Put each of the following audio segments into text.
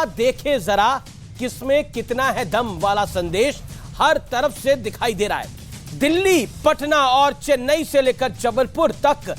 देखे जरा किसमें कितना है दम वाला संदेश हर तरफ से दिखाई दे रहा है। दिल्ली, पटना और चेन्नई से लेकर जबलपुर तक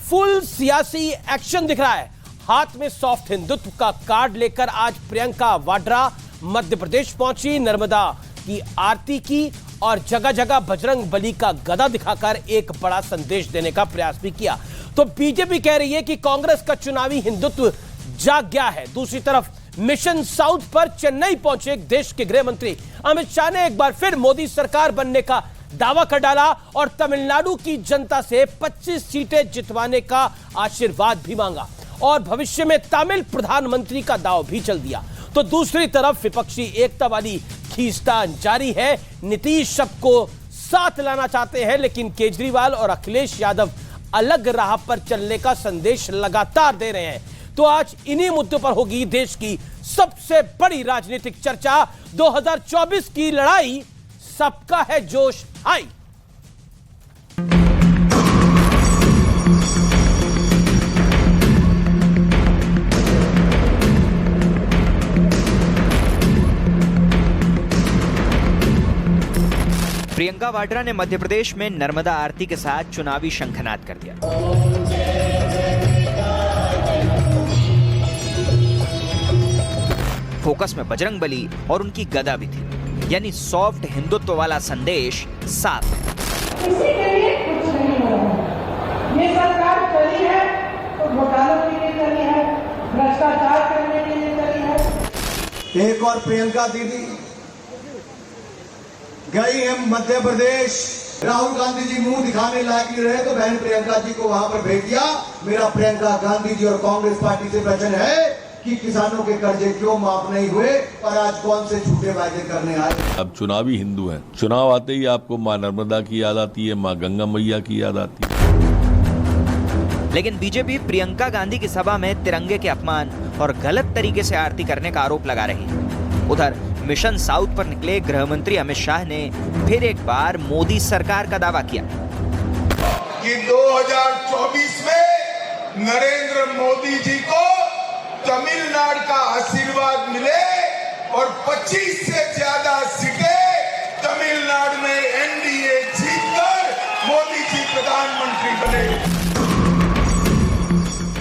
फुल सियासी एक्शन दिख रहा है। हाथ में सॉफ्ट हिंदुत्व का कार्ड लेकर आज प्रियंका वाड्रा मध्य प्रदेश पहुंची, नर्मदा की आरती की और जगह जगह बजरंग बली का गदा दिखाकर एक बड़ा संदेश देने का प्रयास भी किया। तो बीजेपी कह रही है कि कांग्रेस का चुनावी हिंदुत्व जाग गया है। दूसरी तरफ मिशन साउथ पर चेन्नई पहुंचे देश के गृह मंत्री अमित शाह ने एक बार फिर मोदी सरकार बनने का दावा कर डाला और तमिलनाडु की जनता से 25 सीटें जितवाने का आशीर्वाद भी मांगा और भविष्य में तमिल प्रधानमंत्री का दाव भी चल दिया। तो दूसरी तरफ विपक्षी एकता वाली खींचतान जारी है। नीतीश सबको साथ लाना चाहते हैं, लेकिन केजरीवाल और अखिलेश यादव अलग राह पर चलने का संदेश लगातार दे रहे हैं। तो आज इन्हीं मुद्दों पर होगी देश की सबसे बड़ी राजनीतिक चर्चा। 2024 की लड़ाई सबका है जोश हाई। प्रियंका वाड्रा ने मध्य प्रदेश में नर्मदा आरती के साथ चुनावी शंखनाद कर दिया। फोकस में बजरंग बली और उनकी गदा भी थी, यानी सॉफ्ट हिंदुत्व वाला संदेश साफ है। किसी के लिए कुछ नहीं हो रहा। ये सरकार चली है तो घोटालों के लिए चली है, भ्रष्टाचार करने के लिए चली है। एक और प्रियंका दीदी गई है मध्य प्रदेश, राहुल गांधी जी मुंह दिखाने लायक नहीं रहे तो बहन प्रियंका जी को वहां पर भेज दिया। मेरा प्रियंका गांधी जी और कांग्रेस पार्टी से वचन है कि किसानों के कर्जे क्यों माफ नहीं हुए और आज कौन से झूठे वायदे करने आए। अब चुनावी हिंदू हैं, चुनाव आते ही आपको मां नर्मदा की याद आती है, मां गंगा मैया की याद आती है। लेकिन बीजेपी प्रियंका गांधी की सभा में तिरंगे के अपमान और गलत तरीके से आरती करने का आरोप लगा रही है। उधर मिशन साउथ पर निकले गृह मंत्री अमित शाह ने फिर एक बार मोदी सरकार का दावा किया कि 2024 में नरेंद्र मोदी जी को तमिलनाडु का आशीर्वाद मिले और 25 से ज्यादा सीटें तमिलनाडु में एनडीए जीतकर मोदी जी प्रधानमंत्री बने।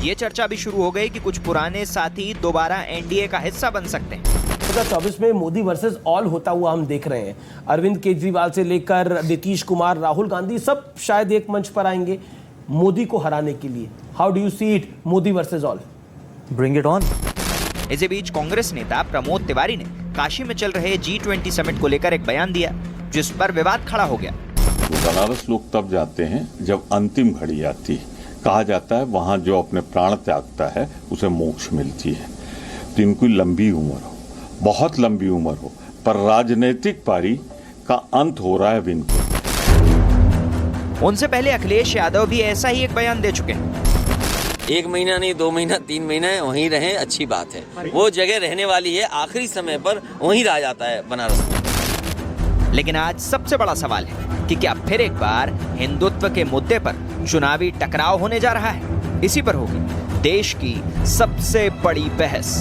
ये चर्चा भी शुरू हो गई कि कुछ पुराने साथी दोबारा एनडीए का हिस्सा बन सकते हैं। 2024 में मोदी वर्सेस ऑल होता हुआ हम देख रहे हैं। अरविंद केजरीवाल से लेकर नीतीश कुमार, राहुल गांधी सब शायद एक मंच पर आएंगे मोदी को हराने के लिए। How do you see it, Modi versus all? Bring it on. इसी बीच कांग्रेस नेता प्रमोद तिवारी ने काशी में चल रहे G20 समिट को लेकर एक बयान दिया जिस पर विवाद खड़ा हो गया। बनारस लोग तब जाते हैं जब अंतिम घड़ी आती है। कहा जाता है वहां जो अपने प्राण त्यागता है उसे मोक्ष मिलती है। तो इनकी लंबी उम्र हो, बहुत लंबी उम्र हो, पर राजनीतिक पारी का अंत हो रहा है विनको। उनसे पहले अखिलेश यादव भी ऐसा ही एक बयान दे चुके हैं। 1 महीना नहीं, 2 महीना, 3 महीना वहीं रहें, अच्छी बात है। वो जगह रहने वाली है, आखिरी समय पर वहीं रह जाता है बनारस में। लेकिन आज सबसे बड़ा सवाल है कि क्या फिर एक बार हिंदुत्व के मुद्दे पर चुनावी टकराव होने जा रहा है? इसी पर होगी देश की सबसे बड़ी बहस।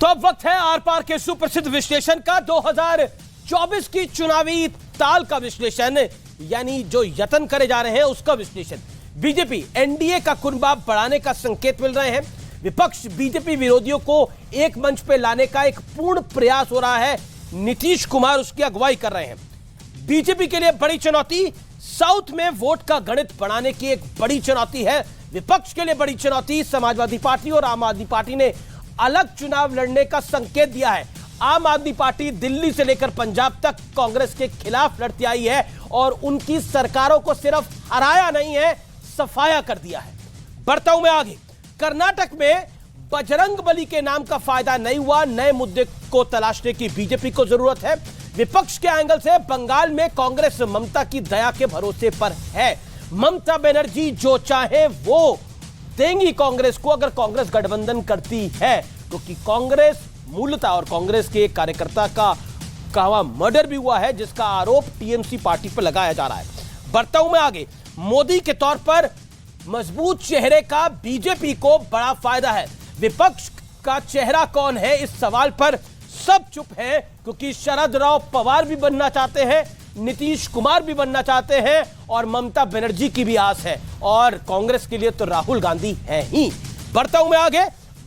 तो अब वक्त है आर पार के सुप्रसिद्ध विश्लेषण का। 2024 की चुनावी ताल का विश्लेषण, यानी जो यत्न करे जा रहे हैं उसका विश्लेषण। बीजेपी एनडीए का कुनबा बढ़ाने का संकेत मिल रहे हैं। विपक्ष बीजेपी विरोधियों को एक मंच पे लाने का एक पूर्ण प्रयास हो रहा है। नीतीश कुमार उसकी अगुवाई कर रहे हैं। बीजेपी के लिए बड़ी चुनौती, साउथ में वोट का गणित बढ़ाने की एक बड़ी चुनौती है। विपक्ष के लिए बड़ी चुनौती, समाजवादी पार्टी और आम आदमी पार्टी ने अलग चुनाव लड़ने का संकेत दिया है। आम आदमी पार्टी दिल्ली से लेकर पंजाब तक कांग्रेस के खिलाफ लड़ती आई है और उनकी सरकारों को सिर्फ हराया नहीं है, सफाया कर दिया है। बढ़ता हूं मैं आगे। कर्नाटक में बजरंग बली के नाम का फायदा नहीं हुआ। नए मुद्दे को तलाशने की बीजेपी को जरूरत है। विपक्ष के एंगल से बंगाल में कांग्रेस ममता की दया के भरोसे पर है। ममता बनर्जी जो चाहे वो देंगी कांग्रेस को, अगर कांग्रेस गठबंधन करती है, क्योंकि कांग्रेस मूलतः और कांग्रेस के एक कार्यकर्ता का कहा मर्डर भी हुआ है, जिसका आरोप टीएमसी पार्टी पर लगाया जा रहा है। बढ़ता हूं मैं आगे। मोदी के तौर पर मजबूत चेहरे का बीजेपी को बड़ा फायदा है। विपक्ष का चेहरा कौन है, इस सवाल पर सब चुप हैं, क्योंकि शरद राव पवार भी बनना चाहते हैं, नीतीश कुमार भी बनना चाहते हैं और ममता बनर्जी की भी आस है, और कांग्रेस के लिए तो राहुल गांधी है ही। बढ़ता हूं मैं आगे।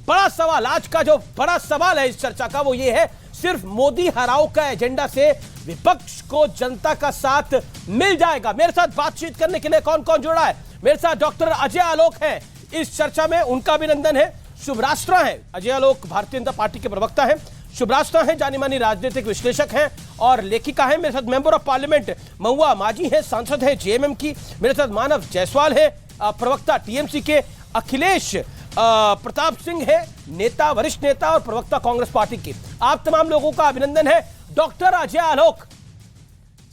बड़ा सवाल, आज का जो बड़ा सवाल है इस चर्चा का, वो ये है, सिर्फ मोदी हराओ का एजेंडा से विपक्ष को जनता का साथ मिल जाएगा? मेरे साथ बातचीत करने के लिए कौन कौन जुड़ा है? मेरे साथ डॉक्टर अजय आलोक हैं इस चर्चा में, उनका अभिनंदन है। शुभराष्ट्रा है, अजय आलोक भारतीय जनता पार्टी के प्रवक्ता हैं। शुभराष्ट्रा है, जानी मानी राजनीतिक विश्लेषक हैं और लेखिका है। मेरे साथ मेंबर ऑफ पार्लियामेंट महुआ माजी है, सांसद है जेएमएम की। मेरे साथ मानव जायसवाल है, प्रवक्ता टीएमसी के। अखिलेश प्रताप सिंह है, नेता, वरिष्ठ नेता और प्रवक्ता कांग्रेस पार्टी के। आप तमाम लोगों का अभिनंदन है। डॉक्टर अजय आलोक,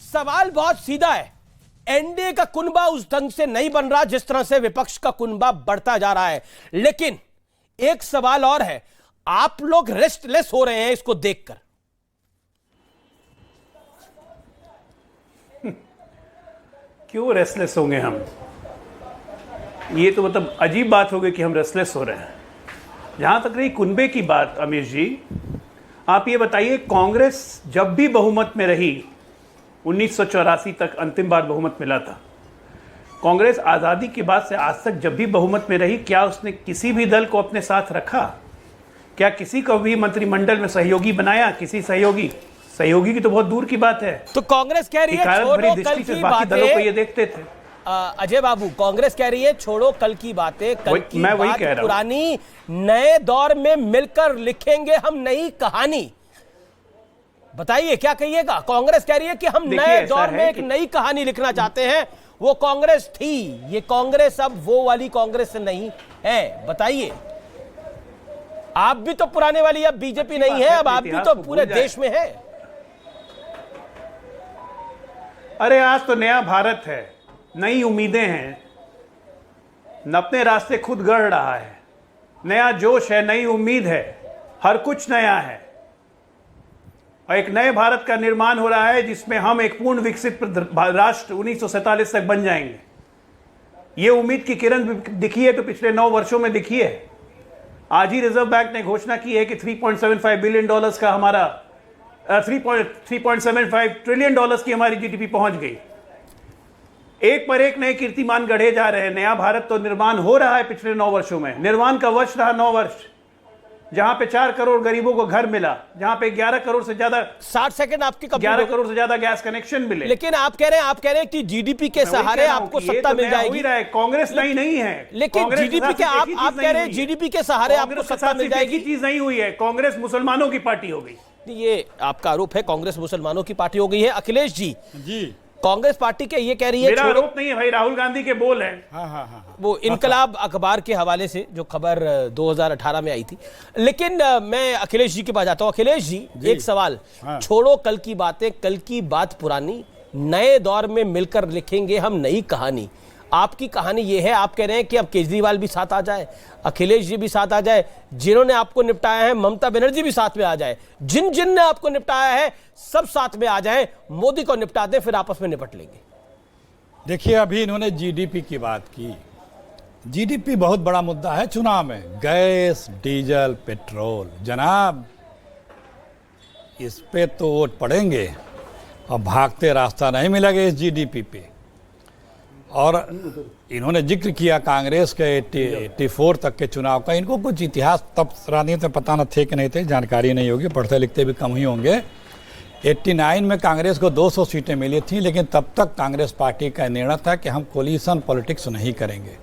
सवाल बहुत सीधा है, एनडीए का कुनबा उस ढंग से नहीं बन रहा जिस तरह से विपक्ष का कुनबा बढ़ता जा रहा है, लेकिन एक सवाल और है, आप लोग रेस्टलेस हो रहे हैं इसको देखकर। क्यों रेस्टलेस होंगे हम? ये तो मतलब अजीब बात हो गई कि हम रेस्टलेस हो रहे हैं। जहां तक रही कुनबे की बात, अमीश जी, आप ये बताइए, कांग्रेस जब भी बहुमत में रही, 1984 तक अंतिम बार बहुमत मिला था, कांग्रेस आज़ादी के बाद से आज तक जब भी बहुमत में रही, क्या उसने किसी भी दल को अपने साथ रखा? क्या किसी को भी मंत्रिमंडल में सहयोगी बनाया? किसी सहयोगी की तो बहुत दूर की बात है। तो कांग्रेस कह रही है छोड़ो कल की बातें, दलों को ये देखते थे। अजय बाबू, कांग्रेस कह रही है छोड़ो कल की बातें, कल की मैं वही बात कह रहा हूं। पुरानी, नए दौर में मिलकर लिखेंगे हम नई कहानी। बताइए क्या कहिएगा? कांग्रेस कह रही है कि हम नए दौर में एक नई कहानी लिखना चाहते हैं। वो कांग्रेस थी, ये कांग्रेस अब वो वाली कांग्रेस नहीं है। बताइए, आप भी तो पुराने वाली, अब बीजेपी नहीं है, अब आप भी तो पूरे देश में है। अरे आज तो नया भारत है, नई उम्मीदें हैं, अपने रास्ते खुद गढ़ रहा है, नया जोश है, नई उम्मीद है, हर कुछ नया है और एक नए भारत का निर्माण हो रहा है जिसमें हम एक पूर्ण विकसित राष्ट्र 1947 तक बन जाएंगे। ये उम्मीद की किरण दिखी है तो पिछले 9 वर्षों में दिखी है। आज ही रिजर्व बैंक ने घोषणा की है कि $3.75 बिलियन का हमारा 3.75 ट्रिलियन डॉलर्स की हमारी जीडीपी पहुंच गई। एक पर एक नए कीर्तिमान गढ़े जा रहे हैं। नया भारत तो निर्माण हो रहा है पिछले 9 वर्षों में। निर्माण का वर्ष रहा 9 वर्ष, जहां पे 4 करोड़ गरीबों को घर मिला, जहां पे 11 करोड़ से ज्यादा 60 सेकंड आपकी 11 करोड़ से ज्यादा गैस कनेक्शन मिले। लेकिन आप कह रहे हैं कि जीडीपी के सहारे आपको सत्ता मिल जाएगी। कांग्रेस नहीं है, लेकिन जीडीपी के आप कह रहे हैं जीडीपी के सहारे आपको सत्ता मिल जाएगी। चीज नहीं हुई है, कांग्रेस मुसलमानों की पार्टी हो गई। ये आपका आरोप है, कांग्रेस मुसलमानों की पार्टी हो गई है। अखिलेश जी, कांग्रेस पार्टी के ये कह रही है, मेरा आरोप नहीं है भाई, राहुल गांधी के बोल हैं। हाँ। वो इनकलाब अखबार के हवाले से जो खबर 2018 में आई थी। लेकिन मैं अखिलेश जी के पास जाता हूं। अखिलेश जी, एक सवाल, छोड़ो कल की बातें, कल की बात पुरानी, नए दौर में मिलकर लिखेंगे हम नई कहानी। आपकी कहानी ये है, आप कह रहे हैं कि अब केजरीवाल भी साथ आ जाए, अखिलेश जी भी साथ आ जाए, जिन्होंने आपको निपटाया है ममता बनर्जी भी साथ में आ जाए, जिन ने आपको निपटाया है सब साथ में आ जाए, मोदी को निपटा दें, फिर आपस में निपट लेंगे। देखिए, अभी इन्होंने जीडीपी की बात की। जीडीपी बहुत बड़ा मुद्दा है चुनाव में। गैस, डीजल, पेट्रोल, जनाब इस पे तो वोट पड़ेंगे और भागते रास्ता नहीं मिलेगा इस जीडीपी पे। और इन्होंने जिक्र किया कांग्रेस के 84 तक के चुनाव का। इनको कुछ इतिहास तब राजनीति में पता न थे कि नहीं थे, जानकारी नहीं होगी, पढ़ते लिखते भी कम ही होंगे। 89 में कांग्रेस को 200 सीटें मिली थी, लेकिन तब तक कांग्रेस पार्टी का निर्णय था कि हम कोलिशन पॉलिटिक्स नहीं करेंगे।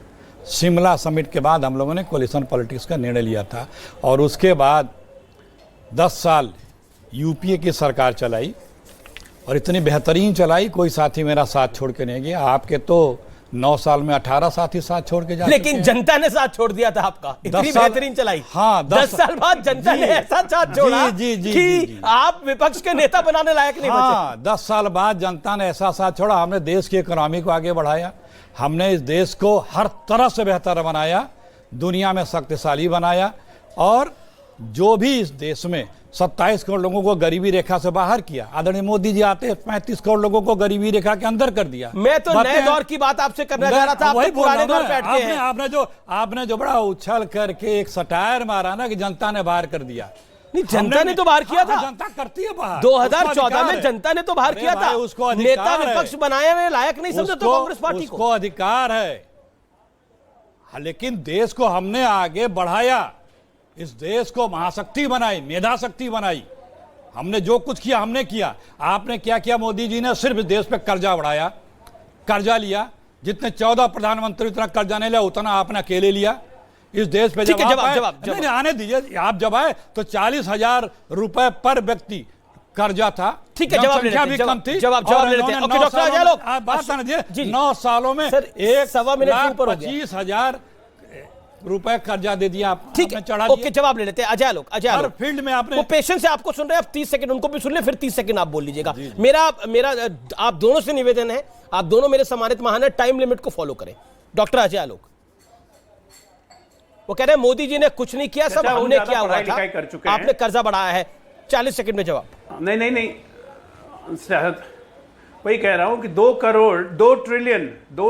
शिमला समिट के बाद हम लोगों ने कोलिशन पॉलिटिक्स का निर्णय लिया था और उसके बाद 10 साल यूपीए की सरकार चलाई और इतनी बेहतरीन चलाई, कोई साथी मेरा साथ छोड़ के नहीं गया। आपके तो 9 साल में 18 साथी साथ छोड़ के जा, लेकिन जनता ने साथ छोड़ दिया था आपका। इतनी बेहतरीन चलाई। हाँ, 10 साल बाद जनता ने ऐसा साथ छोड़ा कि आप विपक्ष के नेता बनाने लायक नहीं बचे। 10 साल बाद जनता ने ऐसा साथ छोड़ा। हमने देश की इकोनॉमी को आगे बढ़ाया, हमने इस देश को हर तरह से बेहतर बनाया, दुनिया में शक्तिशाली बनाया और जो भी इस देश में 27 करोड़ लोगों को गरीबी रेखा से बाहर किया, आदरणीय मोदी जी आते 35 करोड़ लोगों को गरीबी रेखा के अंदर कर दिया। मैं तो नए दौर की बात आपसे करना चाह रहा था, आप तो पुराने दौर पे अटके हैं। आपने जो बड़ा उछल करके एक सटायर मारा ना कि जनता ने बाहर कर दिया। नहीं, जनता ने तो बाहर किया था। जनता करती है बाहर। 2014 में जनता ने तो बाहर किया था। उसको नेता विपक्ष बनाए हुए लायक नहीं समझे तो कांग्रेस पार्टी को। उसको अधिकार है, लेकिन देश को हमने आगे बढ़ाया, इस देश को महाशक्ति बनाई, मेधा शक्ति बनाई। हमने जो कुछ किया हमने किया। आपने क्या किया? मोदी जी ने सिर्फ देश पे कर्जा बढ़ाया, कर्जा लिया। जितने 14 प्रधानमंत्री उतना कर्जा नहीं लिया, उतना आपने अकेले लिया इस देश पे। जब नहीं आने दीजिए, आप जब आए तो 40,000 रुपए पर व्यक्ति कर्जा था। ठीक है, जवाब भी कम थी। जवाब ले लेते हैं। ओके डॉक्टर अजय लोग, आप बात समझिए। 9 सालों में सर, 1,25,000 रुपए कर्जा दे दिया आप। ठीक है, चढ़ा ओके, जवाब ले लेते हैं। अजय लोग, फील्ड में आपने वो पेशेंस से आपको सुन रहे हैं, आप 30 सेकंड उनको भी सुन ले, फिर 30 सेकंड आप बोल लीजिएगा। मेरा आप दोनों से निवेदन है, आप दोनों मेरे सम्मानित महान है, टाइम लिमिट को फॉलो करें। डॉक्टर अजय लोग वो कह रहे हैं मोदी जी ने कुछ नहीं किया, सब हमने किया हुआ था, आपने कर्जा बढ़ाया है। 40 सेकंड में जवाब। नहीं, वही कह रहा हूं कि 2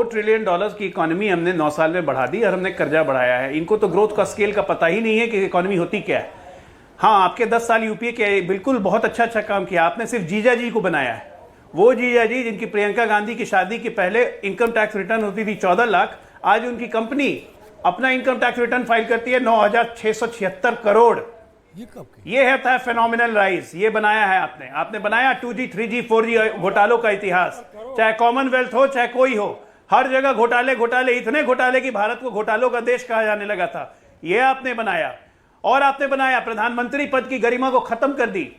ट्रिलियन डॉलर्स की इकोनॉमी हमने 9 साल में बढ़ा दी और हमने कर्जा बढ़ाया है। इनको तो ग्रोथ का स्केल का पता ही नहीं है कि इकोनॉमी होती क्या है। हाँ, आपके 10 साल यूपीए के बिल्कुल बहुत अच्छा काम किया। आपने सिर्फ जीजा जी को बनाया है। वो जीजा जी जिनकी प्रियंका गांधी की शादी के पहले इनकम टैक्स रिटर्न होती थी 14 लाख, आज उनकी कंपनी अपना इनकम टैक्स रिटर्न फाइल करती है 9,676 करोड़। ये होता है फेनोमिनल राइज। ये बनाया है आपने बनाया 2G 3G 4G घोटालों का इतिहास। चाहे कॉमनवेल्थ हो चाहे कोई हो, हर जगह घोटाले, इतने घोटाले कि भारत को घोटालों का देश कहा जाने लगा था। ये आपने बनाया। और आपने बनाया प्रधानमंत्री पद की गरिमा को खत्म कर दी।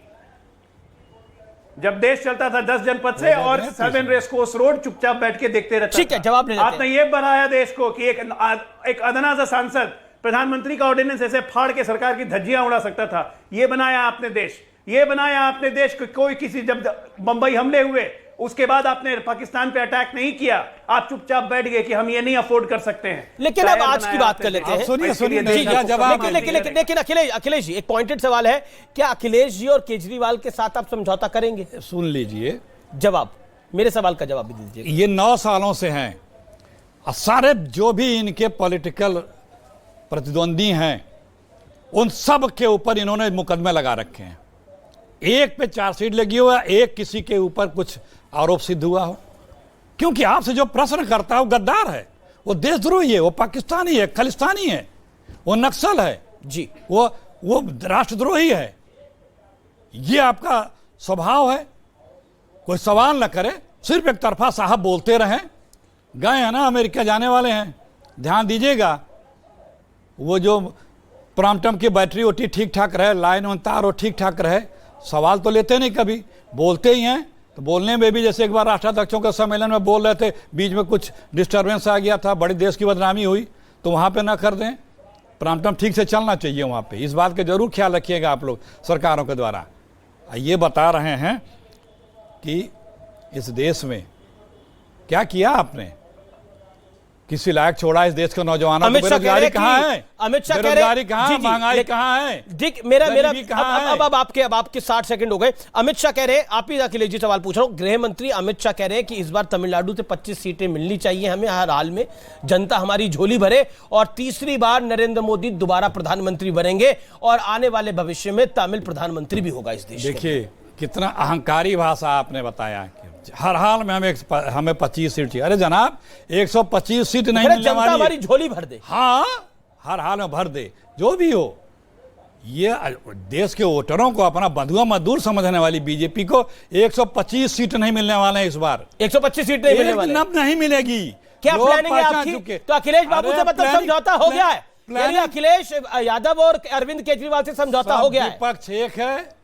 जब देश चलता था 10 जनपद से और 7 रेस कोर्स रोड चुपचाप बैठ के देखते रहता। ठीक है, जवाब ले लेते हैं। आपने ये बनाया देश को कि एक अदना सा सांसद प्रधानमंत्री का ऑर्डिनेंस ऐसे फाड़ के सरकार की धज्जियां उड़ा सकता था। ये बनाया आपने देश। ये बनाया आपने देश को। कोई किसी जब बंबई हमले हुए उसके बाद आपने पाकिस्तान पे अटैक नहीं किया, आप चुपचाप बैठ गए कि हम ये नहीं अफोर्ड कर सकते हैं। लेकिन अब आज की बात कर लेते हैं। सुनिए लेकिन अखिलेश जी, एक पॉइंटेड सवाल है, क्या अखिलेश जी और केजरीवाल के साथ आप समझौता करेंगे? सुन लीजिए जवाब, मेरे सवाल का जवाब भी दीजिए। ये 9 सालों से हैं, सारे जो भी इनके पॉलिटिकल प्रतिद्वंदी हैं उन सब के ऊपर इन्होंने मुकदमे लगा रखे हैं। एक पे चार्जशीट लगी हुआ, एक किसी के ऊपर कुछ आरोप सिद्ध हुआ हो। क्योंकि आपसे जो प्रश्न करता है वो गद्दार है, वो देशद्रोही है, वो पाकिस्तानी है, खालिस्तानी है, वो नक्सल है जी, वो राष्ट्रद्रोही है। ये आपका स्वभाव है। कोई सवाल न करे, सिर्फ एक तरफा साहब बोलते रहें। गए हैं ना, अमेरिका जाने वाले हैं, ध्यान दीजिएगा। वो जो प्रामटम की बैटरी ओटी ठीक ठाक रहे, लाइन और तार ठीक ठाक रहे, सवाल तो लेते नहीं, कभी बोलते ही हैं। तो बोलने में भी, जैसे एक बार राष्ट्राध्यक्षों के सम्मेलन में बोल रहे थे, बीच में कुछ डिस्टर्बेंस आ गया था, बड़ी देश की बदनामी हुई, तो वहाँ पे ना कर दें। प्रामटम ठीक से चलना चाहिए वहाँ पे। इस बात का जरूर ख्याल रखिएगा आप लोग सरकारों के द्वारा। ये बता रहे हैं कि इस देश में क्या किया आपने, किसी लायक छोड़ा इस देश के नौजवानों को? बेरोजगारी कहाँ है? अमित शाह बेरोजगारी कहाँ है? महंगाई कहाँ है? अब आपके 60 सेकंड हो गए। अमित शाह कह रहे हैं, आप ही अखिलेश जी सवाल पूछ रहा हूं, गृह मंत्री अमित शाह कह रहे हैं कि इस बार तमिलनाडु से 25 सीटें मिलनी चाहिए हमें, हर हाल में जनता हमारी झोली भरे, और तीसरी बार नरेंद्र मोदी दोबारा प्रधानमंत्री बनेंगे और आने वाले भविष्य में तमिल प्रधानमंत्री भी होगा इस देश। देखिए कितना अहंकारी भाषा आपने बताया। हर हाल में हमें 25 सीट चाहिए। अरे जनाब, 125 सीट नहीं मिलने वाली, हमारी झोली भर दे। हाँ, हर हाल में भर दे, जो भी हो। ये देश के वोटरों को अपना बंधुआ मजदूर समझने वाली बीजेपी को 125 सीट नहीं मिलने वाले हैं इस बार। 125 सीट नहीं मिलने वाले, नहीं मिलेगी। क्या प्लानिंग है आपकी? तो अखिलेश बाबू से मतलब समझौता हो गया है, यानी अखिलेश यादव और अरविंद केजरीवाल से समझौता हो गया है। विपक्ष एक है,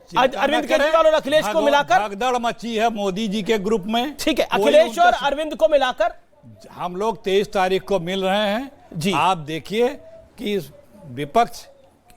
अरविंद केजरीवाल और अखिलेश को मिलाकर भगदड़ मची है मोदी जी के ग्रुप में। ठीक है, अखिलेश और अरविंद को मिलाकर हम लोग 23 तारीख को मिल रहे हैं जी। आप देखिए कि विपक्ष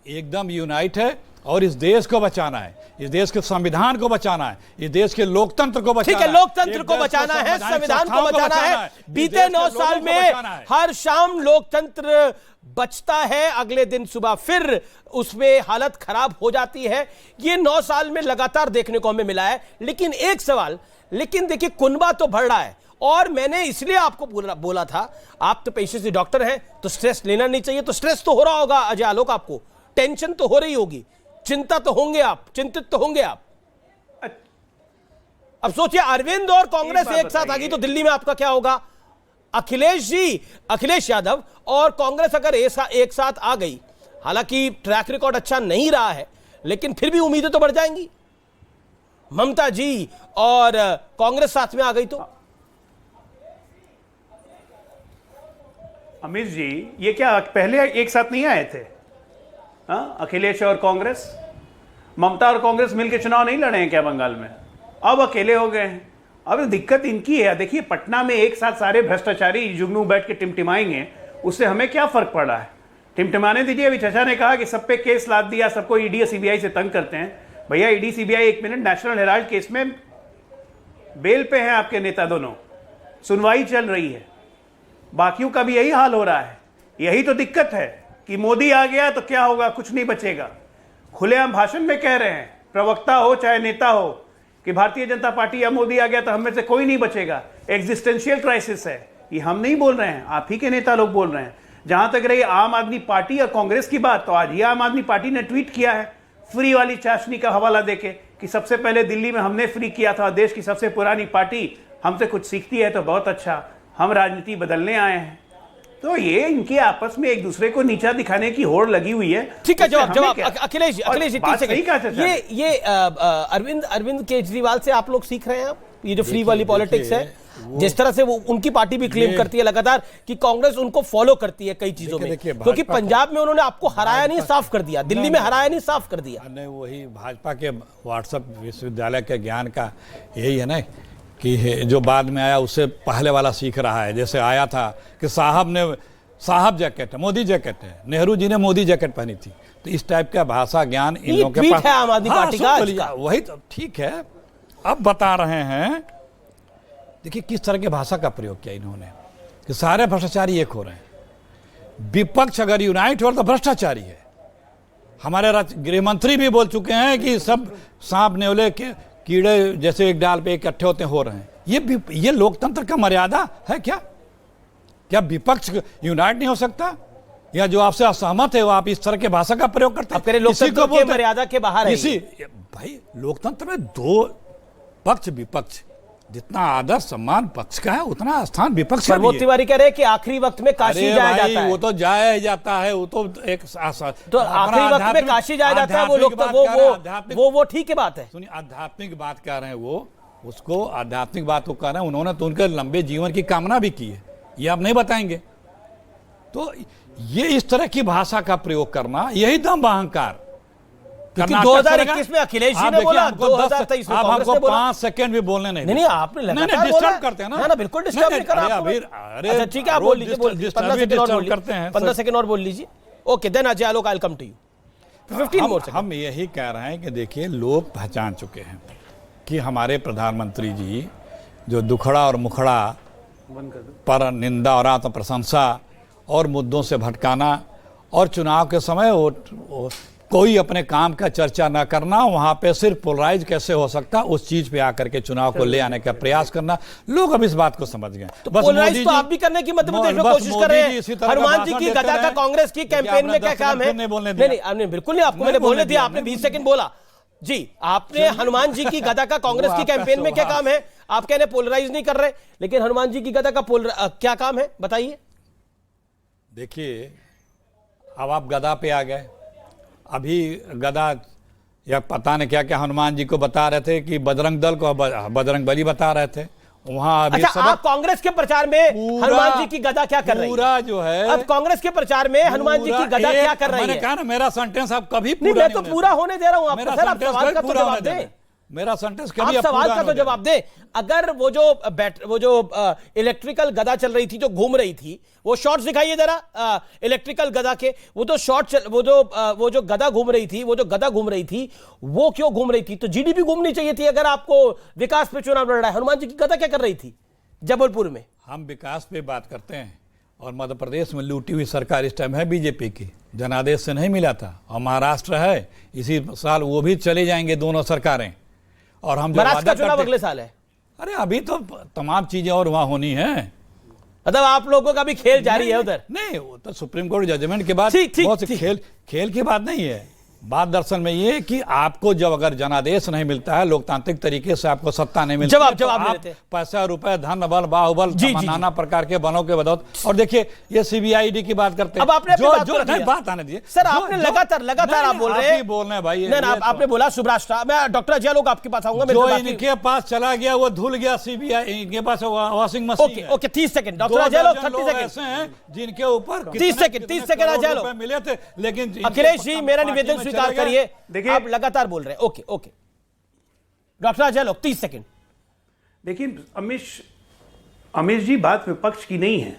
एकदम यूनाइट है और इस देश को बचाना है, इस देश के संविधान को बचाना है, इस देश के लोकतंत्र को बचाना ठीक है, लोकतंत्र को बचाना है, संविधान को बचाना है। बीते 9 साल में हर शाम लोकतंत्र बचता है, अगले दिन सुबह फिर उसमें हालत खराब हो जाती है। ये 9 साल में लगातार देखने को हमें मिला है। लेकिन एक सवाल, लेकिन देखिए कुनबा तो बढ़ रहा है, और मैंने इसलिए आपको बोला था, आप तो पेशे से डॉक्टर हैं तो स्ट्रेस लेना नहीं चाहिए। तो स्ट्रेस तो हो रहा होगा अजय आलोक, आपको टेंशन तो हो रही होगी, चिंता तो होंगे आप, चिंतित तो होंगे आप। अब सोचिए अरविंद और कांग्रेस एक साथ आ गई तो दिल्ली में आपका क्या होगा? अखिलेश यादव और कांग्रेस अगर एक साथ आ गई, हालांकि ट्रैक रिकॉर्ड अच्छा नहीं रहा है, लेकिन फिर भी उम्मीदें तो बढ़ जाएंगी। ममता जी और कांग्रेस साथ में आ गई तो अमित जी, ये क्या पहले एक साथ नहीं आए थे? अखिलेश और कांग्रेस, ममता और कांग्रेस मिलकर चुनाव नहीं लड़े हैं क्या बंगाल में? अब अकेले हो गए हैं। अब दिक्कत इनकी है। देखिए पटना में एक साथ सारे भ्रष्टाचारी जुगनू बैठ के टिमटिमाएंगे, उससे हमें क्या फर्क पड़ा है? टिमटिमाने दीजिए। अभी चाचा ने कहा कि सब पे केस लाद दिया, सबको ईडी सीबीआई से तंग करते हैं। भैया ED CBI 1 minute, national Herald case में बेल पे हैं आपके नेता दोनों, सुनवाई चल रही है। बाकियों का भी यही हाल हो रहा है। यही तो दिक्कत है कि मोदी आ गया तो क्या होगा, कुछ नहीं बचेगा। खुलेआम भाषण में कह रहे हैं, प्रवक्ता हो चाहे नेता हो, कि भारतीय जनता पार्टी या मोदी आ गया तो हम में से कोई नहीं बचेगा। एग्जिस्टेंशियल क्राइसिस है। ये हम नहीं बोल रहे हैं, आप ही के नेता लोग बोल रहे हैं। जहां तक रही आम आदमी पार्टी और कांग्रेस की बात, तो आज ये आम आदमी पार्टी ने ट्वीट किया है फ्री वाली चाशनी का हवाला देके कि सबसे पहले दिल्ली में हमने फ्री किया था, देश की सबसे पुरानी पार्टी हमसे कुछ सीखती है तो बहुत अच्छा, हम राजनीति बदलने आए हैं। तो ये इनके आपस में एक दूसरे को नीचा दिखाने की होड़ लगी हुई है। ठीक है, जवाब अखिलेश ये अरविंद केजरीवाल से आप लोग सीख रहे हैं। ये जो फ्री वाली पॉलिटिक्स है, जिस तरह से वो उनकी पार्टी भी क्लेम करती है लगातार कि कांग्रेस उनको फॉलो करती है कई चीजों में, क्योंकि पंजाब में उन्होंने आपको हराया नहीं, साफ कर दिया, दिल्ली में हराया नहीं, साफ कर दिया। नहीं, वही भाजपा के व्हाट्सएप विश्वविद्यालय के ज्ञान का यही है ना, कि जो बाद में आया उससे पहले वाला सीख रहा है। जैसे आया था कि साहब जैकेट है, मोदी जैकेट है, नेहरू जी ने मोदी जैकेट पहनी थी, तो इस टाइप का भाषा ज्ञान इन लोगों के पास है। आम आदमी पार्टी का वही तो ठीक है। अब बता रहे हैं, देखिए किस तरह की भाषा का प्रयोग किया इन्होंने, कि सारे भ्रष्टाचारी एक हो रहे हैं। विपक्ष अगर यूनाइट हो तो भ्रष्टाचारी है। हमारे गृह मंत्री भी बोल चुके हैं कि सब सांप नेवले के कीड़े जैसे एक डाल पे इकट्ठे होते हो रहे हैं। ये लोकतंत्र का मर्यादा है क्या? क्या विपक्ष यूनाइट नहीं हो सकता? या जो आपसे असहमत है वो आप इस तरह के भाषा का प्रयोग करते हैं? लोकतंत्र के मर्यादा के बाहर है। भाई लोकतंत्र में 2 पक्ष विपक्ष, जितना आदर सम्मान पक्ष का है उतना स्थान विपक्ष का भी है। तिवारी कह रहे हैं कि आखिरी वक्त में काशी जाया जाता है। वो तो जाया जाता है, वो तो एक तो आखिरी वक्त में काशी जाया जाता है, वो लोग वो ठीक है बात है। सुनिए, आध्यात्मिक बात कह रहे हैं वो, उसको आध्यात्मिक बात को कह रहे हैं। उन्होंने तो उनके लंबे जीवन की कामना भी की है, ये आप नहीं बताएंगे। तो ये इस तरह की भाषा का प्रयोग करना, यही दम अहंकार। 2021 में अखिलेश जी ने बोला, 2023 में कांग्रेस ने बोला। 5 सेकंड भी बोलने नहीं आपने लगातार डिस्टर्ब करते हैं ना, बिल्कुल डिस्टर्ब नहीं करा। अच्छा ठीक है, आप बोल लीजिए, 15 सेकंड और बोल लीजिए, 15 सेकंड और बोल लीजिए। Okay, then Ajay Alok, I will come to you 15 more second. हम यही कह रहे हैं कि देखिए लोग पहचान चुके हैं कि हमारे प्रधानमंत्री जी जो दुखड़ा और मुखड़ा पर निंदा और आत्म प्रशंसा और मुद्दों से भटकाना, और चुनाव के समय वो कोई अपने काम का चर्चा ना करना, वहां पे सिर्फ पोलराइज कैसे हो सकता उस चीज पे आकर के चुनाव को ले आने का प्रयास करना। लोग अब इस बात को समझ गए। तो पोलराइज तो आप भी करने की मध्य प्रदेश में कोशिश कर रहे हैं। हनुमान जी की गदा का कांग्रेस की कैंपेन में क्या काम है? नहीं, बिल्कुल नहीं, आपको मैंने बोलने दिया, आपने 20 सेकंड बोला जी। आपने हनुमान जी की गदा का कांग्रेस की कैंपेन में क्या काम है? आप कहने पोलराइज नहीं कर रहे, लेकिन हनुमान जी की गदा का क्या काम है, बताइए। देखिए, अब आप गदा पे आ गए। अभी गदा या पता नहीं क्या क्या हनुमान जी को बता रहे थे कि बजरंग दल को बजरंग बली बता रहे थे वहां। अभी अच्छा, आप कांग्रेस के प्रचार में हनुमान जी की गदा क्या कर रही है? पूरा जो है, अब कांग्रेस के प्रचार में हनुमान जी की गदा क्या कर रही है? मैंने कहा ना, मेरा सेंटेंस आप कभी पूरा नहीं, मैं तो पूरा होने दे रहा हूं आपको। सर, आप सवाल का तो जवाब दें। मेरा सेंटेंस आप कभी सवाल का तो जवाब दें। अगर वो जो इलेक्ट्रिकल गदा चल रही थी, जो घूम रही थी, वो शॉट्स दिखाइए जरा इलेक्ट्रिकल गदा के। वो तो वो जो गदा घूम रही थी, वो क्यों घूम रही थी? तो जीडीपी घूमनी चाहिए थी अगर आपको विकास पे चुनाव लड़ रहा है। हनुमान जी की गदा क्या कर रही थी जबलपुर में? हम विकास पे बात करते हैं, और मध्य प्रदेश में लूटी हुई सरकार इस टाइम है बीजेपी की, जनादेश से नहीं मिला था। और महाराष्ट्र है, इसी साल वो भी चले जाएंगे दोनों सरकारें। और हम महाराष्ट्र का चुनाव अगले साल है। अरे अभी तो तमाम चीजें और वहां होनी है। मतलब आप लोगों का भी खेल जारी है उधर? नहीं, वो तो सुप्रीम कोर्ट जजमेंट के बाद ठीक बहुत से खेल की बात नहीं है। बात दरअसल में ये कि आपको जब अगर जनादेश नहीं मिलता है, लोकतांत्रिक तरीके से आपको सत्ता नहीं मिलती, जवाब आप पैसा रुपए धन बल बाहुबल नाना प्रकार के बलों के बदौलत। और देखिए ये सीबीआईडी की बात करते हैं। अब आपने बात आने दीजिए सर, आपने लगातार आप बोल रहे हैं। बोल रहे हैं भाई, आपने बोला सुब्राष्ट्र। मैं डॉक्टर अजय लोग आपके पास आऊंगा। जो इनके पास चला गया वो धुल गया। सीबीआई इनके पास washing machine. Okay 30 second doctor Ajay लोग, 30 सेकंड ऐसे हैं जिनके ऊपर 30 सेकंड अजय लोग मिले थे। लेकिन अखिलेश जी मेरा निवेदन स्वीकार करिए। देखिए, आप लगातार बोल रहे हैं। ओके डॉक्टर अजय लोग 30 सेकंड। देखिए अमीश जी, बात विपक्ष की नहीं है।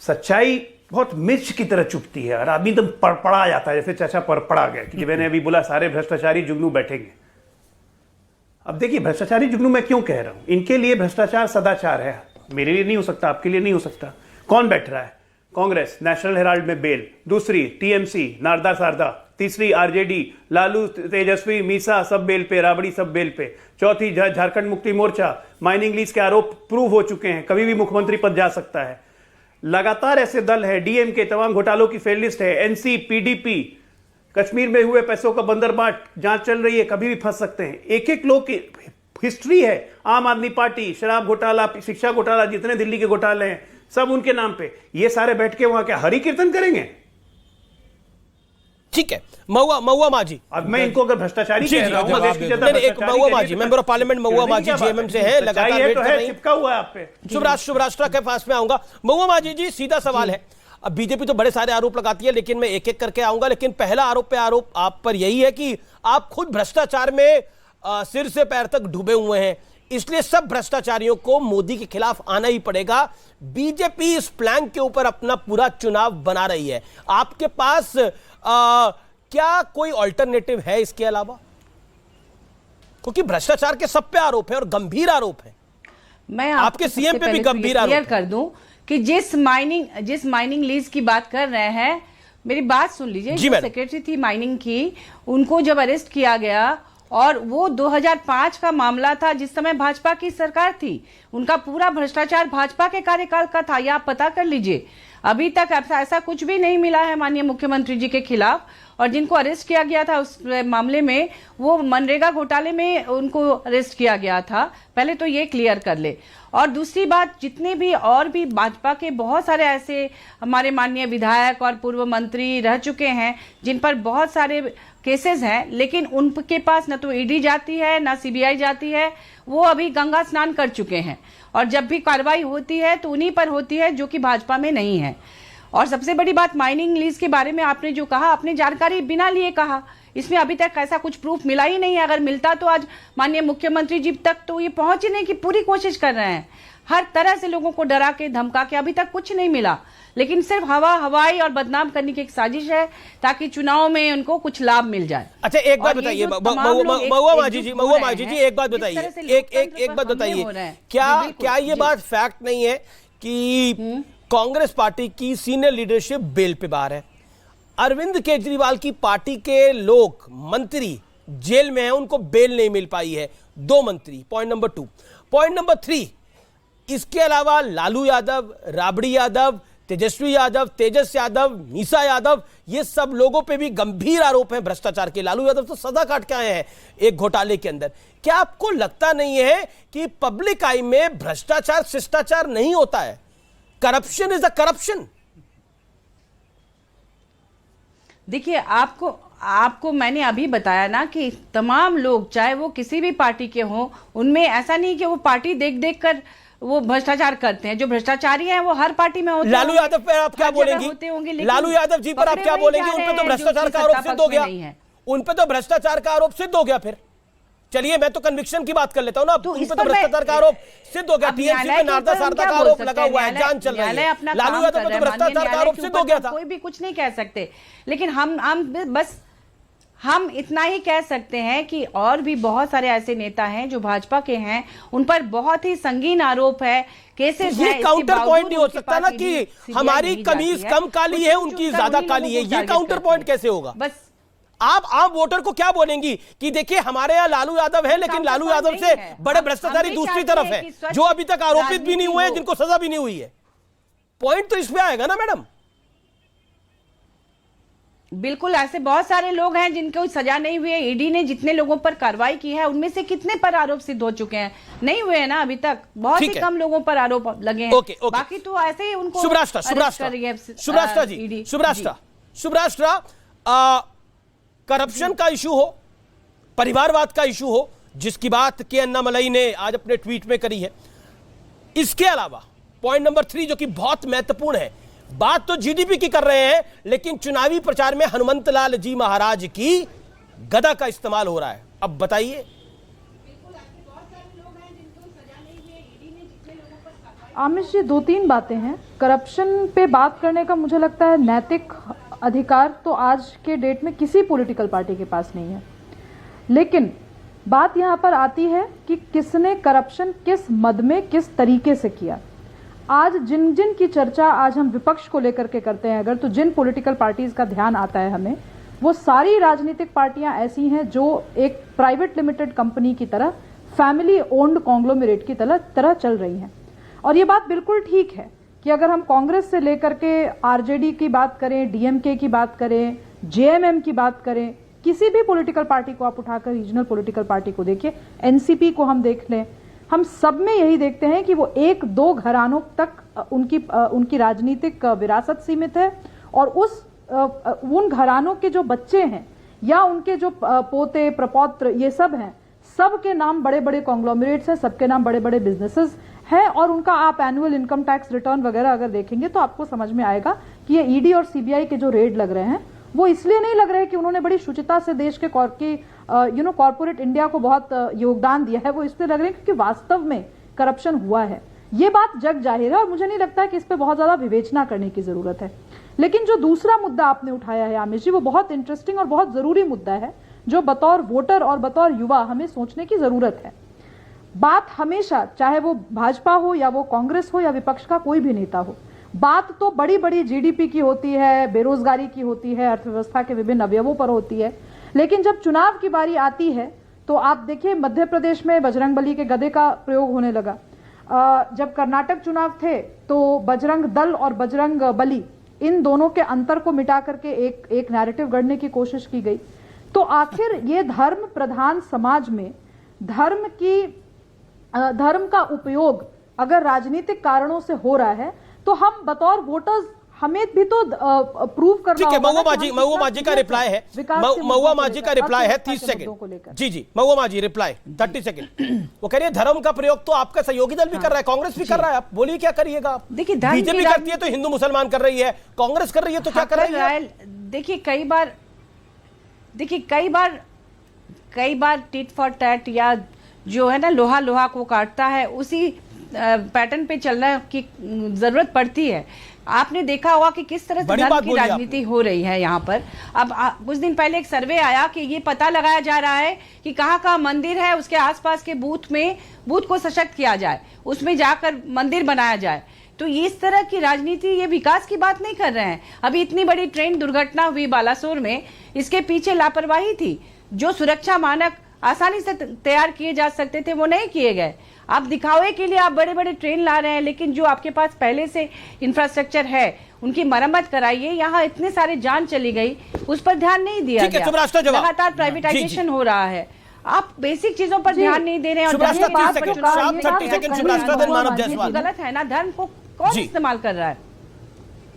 सच्चाई बहुत मिर्च की तरह चुभती है और आदमी एकदम पड़पड़ा जाता है, जैसे चाचा पड़पड़ा गया कि मैंने अभी बोला सारे भ्रष्टाचारी जुगनू बैठेंगे। अब देखिए, भ्रष्टाचारी जुगनू मैं क्यों कह रहा हूं? इनके लिए भ्रष्टाचार सदाचार है, मेरे लिए नहीं हो सकता, आपके लिए नहीं हो सकता। कौन बैठ रहा है? कांग्रेस, नेशनल हेराल्ड में बेल। दूसरी टीएमसी, नारदा सारदा। तीसरी आरजेडी, लालू, तेजस्वी, मीसा सब बेल पे, राबड़ी सब बेल पे। चौथी झारखंड मुक्ति मोर्चा, माइनिंग लीज के आरोप प्रूव हो चुके हैं, कभी भी मुख्यमंत्री पद जा सकता है। लगातार ऐसे दल है। डीएमके, तमाम घोटालों की फेल लिस्ट है। एनसी, पीडीपी, कश्मीर में हुए पैसों का बंदरबाट, जांच चल रही है, कभी भी फंस सकते हैं। एक एक लोग की हिस्ट्री है। आम आदमी पार्टी, शराब घोटाला, शिक्षा घोटाला, जितने दिल्ली के घोटाले हैं सब उनके नाम पे। ये सारे बैठ के वहां क्या हरि कीर्तन करेंगे? ठीक है, महुआ मांझी। अब मैं इनको अगर भ्रष्टाचारी कह रहा हूं, Mahua Manjhi, member of parliament Mahua Manjhi JMM से है, लगातार वेट कर रही है। चिपका हुआ है आप पे। शुभराष्ट्र के पास में आऊंगा। महुआ मांझी जी, सीधा सवाल है। अब बीजेपी तो बड़े सारे आरोप लगाती है, लेकिन मैं एक एक करके आऊंगा। लेकिन पहला आरोप आप पर यही है कि आप खुद भ्रष्टाचार में सिर से पैर तक डूबे हुए हैं, इसलिए सब भ्रष्टाचारियों को मोदी के खिलाफ आना ही पड़ेगा। बीजेपी इस प्लान के ऊपर अपना पूरा चुनाव बना रही है। आपके पास क्या कोई अल्टरनेटिव है इसके अलावा? क्योंकि भ्रष्टाचार के सब पे आरोप है और गंभीर आरोप है। मैं आपके सीएम पे भी गंभीर आरोप कर दूं कि जिस माइनिंग लीज की बात कर रहे हैं, मेरी बात सुन लीजिए। जो सेक्रेटरी थी माइनिंग की, उनको जब अरेस्ट किया गया, और वो 2005 का मामला था, जिस समय भाजपा की सरकार थी, उनका पूरा भ्रष्टाचार भाजपा के कार्यकाल का था। यह आप पता कर लीजिए। अभी तक ऐसा कुछ भी नहीं मिला है माननीय मुख्यमंत्री जी के खिलाफ। और जिनको अरेस्ट किया गया था उस मामले में, वो मनरेगा घोटाले में उनको अरेस्ट किया गया था। पहले तो ये क्लियर कर ले। और दूसरी बात, जितने भी और भी भाजपा के बहुत सारे ऐसे हमारे माननीय विधायक और पूर्व मंत्री रह चुके हैं जिन पर बहुत सारे केसेस हैं, लेकिन उनके पास न तो ईडी जाती है ना सीबीआई जाती है। वो अभी गंगा स्नान कर चुके हैं, और जब भी कार्रवाई होती है तो उन्हीं पर होती है जो कि भाजपा में नहीं है। और सबसे बड़ी बात, माइनिंग लीज के बारे में आपने जो कहा, आपने जानकारी बिना लिए कहा। इसमें अभी तक ऐसा कुछ प्रूफ मिला ही नहीं है। अगर मिलता तो आज माननीय मुख्यमंत्री जी तक तो ये पहुंचने की पूरी कोशिश कर रहे हैं, हर तरह से लोगों को डरा के धमका के। अभी तक कुछ नहीं मिला, लेकिन सिर्फ हवाई और बदनाम करने की एक साजिश है, ताकि चुनाव में उनको कुछ लाभ मिल जाए। अच्छा, एक बात बताइए महुआ मांझी जी, एक बात बताइए, एक बात बताइए, क्या ये बात फैक्ट नहीं है कि कांग्रेस पार्टी की सीनियर लीडरशिप बेल पे बाहर है? अरविंद केजरीवाल की पार्टी के लोग, मंत्री जेल में हैं, उनको बेल नहीं मिल पाई है। 2 मंत्री, पॉइंट नंबर 2। पॉइंट नंबर 3, इसके अलावा लालू यादव, राबड़ी यादव, तेजस्वी यादव, तेजस यादव, मीसा यादव, ये सब लोगों पे भी गंभीर आरोप हैं भ्रष्टाचार के। लालू यादव तो सजा काट के आए हैं एक घोटाले के अंदर। क्या आपको लगता नहीं है कि पब्लिक आई में भ्रष्टाचार शिष्टाचार नहीं होता है? Corruption is a corruption. देखिए, आपको मैंने अभी बताया ना कि तमाम लोग, चाहे वो किसी भी पार्टी के हों, उनमें ऐसा नहीं कि वो पार्टी देख देख कर वो भ्रष्टाचार करते हैं। जो भ्रष्टाचारी हैं वो हर पार्टी में होते हैं। लालू यादव पर आप क्या बोलेंगी? लालू यादव जी पर आप क्या बोलेंगी? उन पे तो भ्रष्टाचार का आरोप सिद्ध हो गया। उन पे तो भ्रष्टाचार का आरोप सिद्ध हो गया। फिर चलिए मैं तो कन्विक्शन की बात कर लेता हूँ ना। तो उन इस पे पर तो भ्रष्टाचार का आरोप सिद्ध हो गया, अब टीएमसी न्यायालय पे के नारदा ऊपर हम सारदा क्या का बोल आरोप सकते लगा हैं? हुआ है, जान चल रही न्यायालय है। अपना लालू काम यादव कर पे रहा तो है, भ्रष्टाचार माननीय का आरोप न्यायालय सिद्ध के हो गया ऊपर था। कोई भी कुछ नहीं कह सकते, लेकिन हम इतना ही कह सकते हैं कि और भी बहुत सारे ऐसे नेता हैं जो भाजपा के हैं, उन पर बहुत ही संगीन आरोप है, केसेस हैं। ये काउंटर पॉइंट नहीं हो सकता ना कि हमारी कमीज कम काली है, उनकी ज्यादा काली है। ये काउंटर पॉइंट कैसे होगा? बस आप आम वोटर को क्या बोलेंगी कि देखिए हमारे यहाँ लालू यादव है, लेकिन लालू यादव से बड़े भ्रष्टाचारी दूसरी तरफ है, जो अभी तक आरोपित भी नहीं हुए, जिनको सजा भी नहीं हुई है। पॉइंट तो इसमें आएगा ना मैडम। बिल्कुल, ऐसे बहुत सारे लोग हैं जिनको सजा नहीं हुई है। ईडी ने जितने लोगों पर कार्रवाई की है, उनमें से कितने पर आरोप सिद्ध हो चुके हैं? नहीं हुए हैं ना अभी तक, बहुत ही कम लोगों पर आरोप लगे हैं। बाकी तो ऐसे ही उनको शुभराष्ट्र करप्शन का इशू हो, परिवारवाद का इशू हो, जिसकी बात के अन्नामलई ने आज अपने ट्वीट में करी है। इसके अलावा पॉइंट नंबर 3 जो कि बहुत महत्वपूर्ण है, बात तो जीडीपी की कर रहे हैं, लेकिन चुनावी प्रचार में हनुमंतलाल जी महाराज की गदा का इस्तेमाल हो रहा है। अब बताइए। आमिष जी, 2-3 बातें हैं। करप्शन पे बात करने का मुझे लगता है नैतिक अधिकार तो आज के डेट में किसी पॉलिटिकल पार्टी के पास नहीं है, लेकिन बात यहां पर आती है कि किसने करप्शन किस मद में किस तरीके से किया। आज जिन जिन की चर्चा आज हम विपक्ष को लेकर के करते हैं, अगर तो जिन पॉलिटिकल पार्टीज का ध्यान आता है हमें, वो सारी राजनीतिक पार्टियां ऐसी हैं जो एक प्राइवेट लिमिटेड कंपनी की तरह, फैमिली ओन्ड कॉन्ग्लोमरेट की तरह चल रही हैं। और ये बात बिल्कुल ठीक है कि अगर हम कांग्रेस से लेकर के आरजेडी की बात करें, डीएमके की बात करें, जेएमएम की बात करें, किसी भी पॉलिटिकल पार्टी को आप उठाकर रीजनल पॉलिटिकल पार्टी को देखिए, एनसीपी को हम देख लें, हम सब में यही देखते हैं कि वो 1-2 घरानों तक उनकी राजनीतिक विरासत सीमित है। और उन घरानों के जो बच्चे हैं या उनके जो पोते प्रपौत्र ये सब हैं, सबके नाम बड़े बड़े कॉन्ग्लोमरेट्स हैं, सबके नाम बड़े बड़े बिजनेसेस हैं। और उनका आप एनुअल इनकम टैक्स रिटर्न वगैरह अगर देखेंगे तो आपको समझ में आएगा कि ये ईडी और सीबीआई के जो रेड लग रहे हैं, वो इसलिए नहीं लग रहे कि उन्होंने बड़ी शुचिता से देश के कॉर्पोरेट इंडिया को बहुत योगदान दिया है, वो इसलिए लग रहे हैं क्योंकि वास्तव में करप्शन हुआ है। ये बात जग जाहिर है और मुझे नहीं लगता है कि इस पे बहुत ज्यादा विवेचना करने की जरूरत है। लेकिन जो दूसरा मुद्दा आपने उठाया है आमिष जी, वो बहुत इंटरेस्टिंग और बहुत जरूरी मुद्दा है, जो बतौर वोटर और बतौर युवा हमें सोचने की जरूरत है। बात हमेशा, चाहे वो भाजपा हो या वो कांग्रेस हो या विपक्ष का कोई भी नेता हो, बात तो बड़ी बड़ी जीडीपी की होती है, बेरोजगारी की होती है, अर्थव्यवस्था के विभिन्न अवयवों पर होती है। लेकिन जब चुनाव की बारी आती है तो आप देखिए मध्य प्रदेश में बजरंगबली के गधे का प्रयोग होने लगा। जब कर्नाटक चुनाव थे तो बजरंग दल और बजरंग बली, इन दोनों के अंतर को मिटा करके एक नैरेटिव गढ़ने की कोशिश की गई। तो आखिर ये धर्म प्रधान समाज में धर्म का उपयोग अगर राजनीतिक कारणों से हो रहा है, तो हम बतौर वोटर्स हमें भी तो प्रूव करना ठीक है। होगा। महुआ माजी का रिप्लाई है, महुआ माजी का रिप्लाई है 30 सेकंड। जी महुआ माजी रिप्लाई 30 सेकंड। वो कह रही है धर्म का प्रयोग तो आपका सहयोगी दल भी कर रहा है, कांग्रेस भी कर रहा है, आप बोलिए क्या करिएगा आप? देखिए बीजेपी करती है तो हिंदू मुसलमान कर रही है, कांग्रेस कर रही है तो क्या कर रही है? देखिए कई बार टिट फॉर टैट या जो है ना लोहा लोहा को काटता है, उसी पैटर्न पे चलना की जरूरत पड़ती है। आपने देखा होगा कि किस तरह से धर्म की राजनीति हो रही है यहाँ पर। अब कुछ दिन पहले एक सर्वे आया कि ये पता लगाया जा रहा है कि कहाँ मंदिर है, उसके आसपास के बूथ को सशक्त किया जाए, उसमें जाकर मंदिर बनाया जाए। तो इस तरह की राजनीति, ये विकास की बात नहीं कर रहे हैं। अभी इतनी बड़ी ट्रेन दुर्घटना हुई बालासोर में, इसके पीछे लापरवाही थी। जो सुरक्षा मानक आसानी से तैयार किए जा सकते थे वो नहीं किए गए। आप दिखावे के लिए आप बड़े बड़े ट्रेन ला रहे हैं, लेकिन जो आपके पास पहले से इंफ्रास्ट्रक्चर है उनकी मरम्मत कराइए। यहाँ इतने सारे जान चली गई, उस पर ध्यान नहीं दिया गया। लगातार प्राइवेटाइजेशन हो रहा है, आप बेसिक चीजों पर ध्यान नहीं दे रहे हैं। और गलत है ना, धर्म को कौन इस्तेमाल कर रहा है?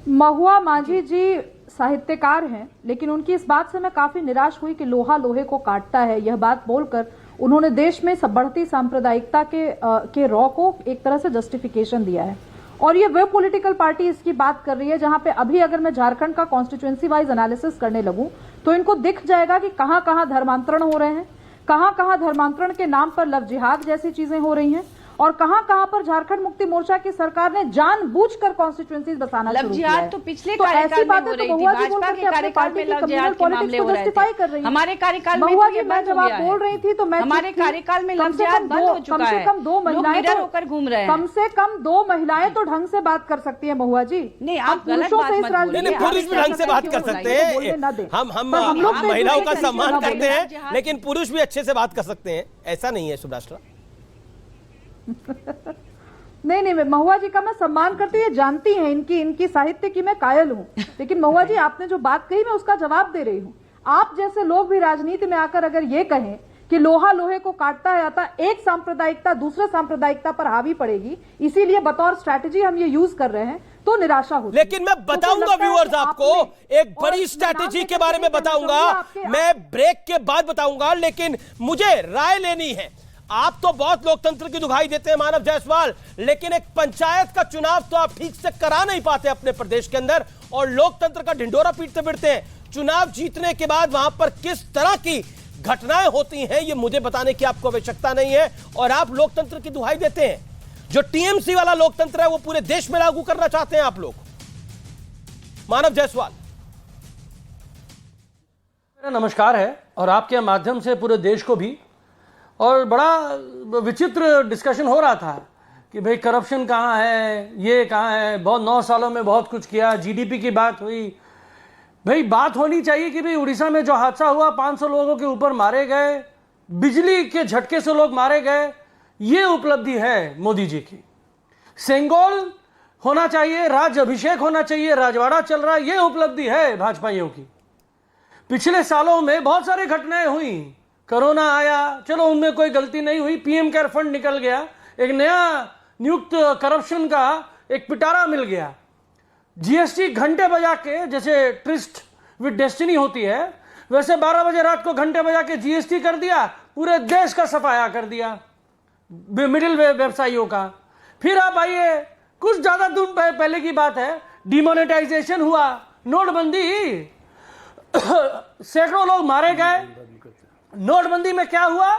महुआ मांझी जी साहित्यकार हैं, लेकिन उनकी इस बात से मैं काफी निराश हुई कि लोहा लोहे को काटता है। यह बात बोलकर उन्होंने देश में बढ़ती सांप्रदायिकता के रॉ को एक तरह से जस्टिफिकेशन दिया है। और ये वो पॉलिटिकल पार्टी इसकी बात कर रही है जहां पे अभी अगर मैं झारखंड का कॉन्स्टिट्यूएंसी वाइज एनालिसिस करने लगूं तो इनको दिख जाएगा कि कहां कहां धर्मांतरण हो रहे हैं, कहां कहां धर्मांतरण के नाम पर लव जिहाद जैसी चीजें हो रही हैं और कहां कहां पर झारखंड मुक्ति मोर्चा की सरकार ने जानबूझकर कॉन्स्टिट्यूएंसीज बसाना शुरू किया है। तो पिछले कार्यकाल में हो रही थी, भाजपा के कार्यकाल में लव जिहाद के मामले हो रहे थे। हमारे कार्यकाल में महुआ जी, मैं जब आप बोल रही थी तो मैं हमारे कार्यकाल में लव जिहाद बंद हो चुका है। कम से कम 2 महिलाएं निडर होकर घूम रहे हैं। कम से कम 2 महिलाएं तो ढंग से बात कर सकती है महुआ जी। नहीं, आप गलत बात मत बोलिए। नहीं, पुरुष भी ढंग से बात कर सकते हैं। हम महिलाओं का सम्मान करते हैं, लेकिन पुरुष भी अच्छे से बात कर सकते हैं, ऐसा नहीं है सुभाष। नहीं, महुआ जी का मैं सम्मान करती हूँ, जानती हैं इनकी साहित्य की मैं कायल हूँ, लेकिन महुआ जी आपने जो बात कही मैं उसका जवाब दे रही हूँ। आप जैसे लोग भी राजनीति में आकर अगर ये कहें कि लोहा लोहे को काटता है आता एक सांप्रदायिकता दूसरे सांप्रदायिकता पर हावी पड़ेगी, इसीलिए बतौर स्ट्रैटेजी हम ये यूज कर रहे हैं, तो निराशा होती है। लेकिन मैं बताऊंगा व्यूअर्स आपको एक बड़ी स्ट्रैटेजी के बारे में बताऊंगा, मैं ब्रेक के बाद बताऊंगा, लेकिन मुझे राय लेनी है। आप तो बहुत लोकतंत्र की दुहाई देते हैं मानव जायसवाल, लेकिन एक पंचायत का चुनाव तो आप ठीक से करा नहीं पाते अपने प्रदेश के अंदर, और लोकतंत्र का ढिंडोरा पीटते पीटते हैं। चुनाव जीतने के बाद वहां पर किस तरह की घटनाएं होती हैं ये मुझे बताने की आपको आवश्यकता नहीं है, और आप लोकतंत्र की दुहाई देते हैं। जो टीएमसी वाला लोकतंत्र है वो पूरे देश में लागू करना चाहते हैं आप लोग। मानव जायसवाल, मेरा नमस्कार है, और आपके माध्यम से पूरे देश को भी। और बड़ा विचित्र डिस्कशन हो रहा था कि भाई करप्शन कहाँ है, ये कहाँ है, बहुत 9 सालों में बहुत कुछ किया, जीडीपी की बात हुई। भाई बात होनी चाहिए कि भाई उड़ीसा में जो हादसा हुआ, 500 लोगों के ऊपर मारे गए, बिजली के झटके से लोग मारे गए, ये उपलब्धि है मोदी जी की। सेंगोल होना चाहिए, राज अभिषेक होना चाहिए, राजवाड़ा चल रहा है, ये उपलब्धि है भाजपाइयों की। पिछले सालों में बहुत सारी घटनाएं हुई, कोरोना आया, चलो उनमें कोई गलती नहीं हुई, पीएम केयर फंड निकल गया, एक नया नियुक्त करप्शन का एक पिटारा मिल गया, जीएसटी घंटे बजा के, जैसे ट्रिस्ट विद डेस्टिनी होती है वैसे 12 बजे रात को घंटे बजा के जीएसटी कर दिया, पूरे देश का सफाया कर दिया मिडिल व्यवसायियों का। फिर आप आइए, कुछ ज्यादा दिन पहले की बात है, डिमोनेटाइजेशन हुआ, नोटबंदी, सैकड़ों लोग मारे गए। नोटबंदी में क्या हुआ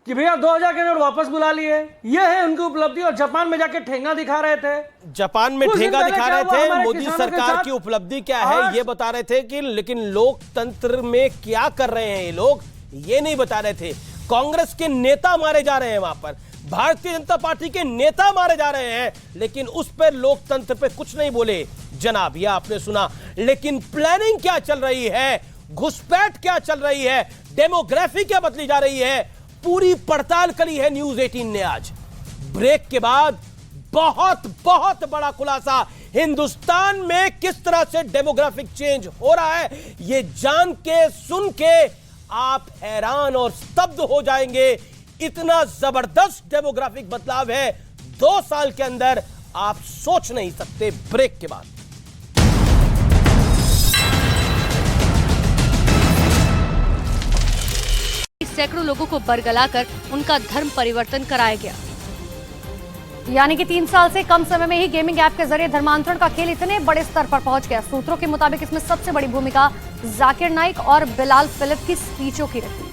कि भैया 2000 के नोट वापस बुला लिए, ये है उनकी उपलब्धि। और जापान में जाके ठेंगा दिखा रहे थे, जापान में ठेंगा दिखा रहे थे। मोदी सरकार की उपलब्धि क्या है ये बता रहे थे कि, लेकिन लोकतंत्र में क्या कर रहे हैं ये लोग ये नहीं बता रहे थे। कांग्रेस के नेता मारे जा रहे हैं वहां पर, भारतीय जनता पार्टी के नेता मारे जा रहे हैं, लेकिन उस पर लोकतंत्र पे कुछ नहीं बोले जनाब, ये आपने सुना। लेकिन प्लानिंग क्या चल रही है, घुसपैठ क्या चल रही है, डेमोग्राफी क्या बदली जा रही है, पूरी पड़ताल करी है न्यूज 18 ने आज। ब्रेक के बाद बहुत बहुत बड़ा खुलासा, हिंदुस्तान में किस तरह से डेमोग्राफिक चेंज हो रहा है, ये जान के सुन के आप हैरान और स्तब्ध हो जाएंगे। इतना जबरदस्त डेमोग्राफिक बदलाव है 2 साल के अंदर, आप सोच नहीं सकते। ब्रेक के बाद सैकड़ों लोगों को बरगलाकर उनका धर्म परिवर्तन कराया गया। यानी कि 3 साल से कम समय में ही गेमिंग ऐप के जरिए धर्मांतरण का खेल इतने बड़े स्तर पर पहुंच गया। सूत्रों के मुताबिक इसमें सबसे बड़ी भूमिका जाकिर नाइक और बिलाल फिलिप की स्पीचों की रही।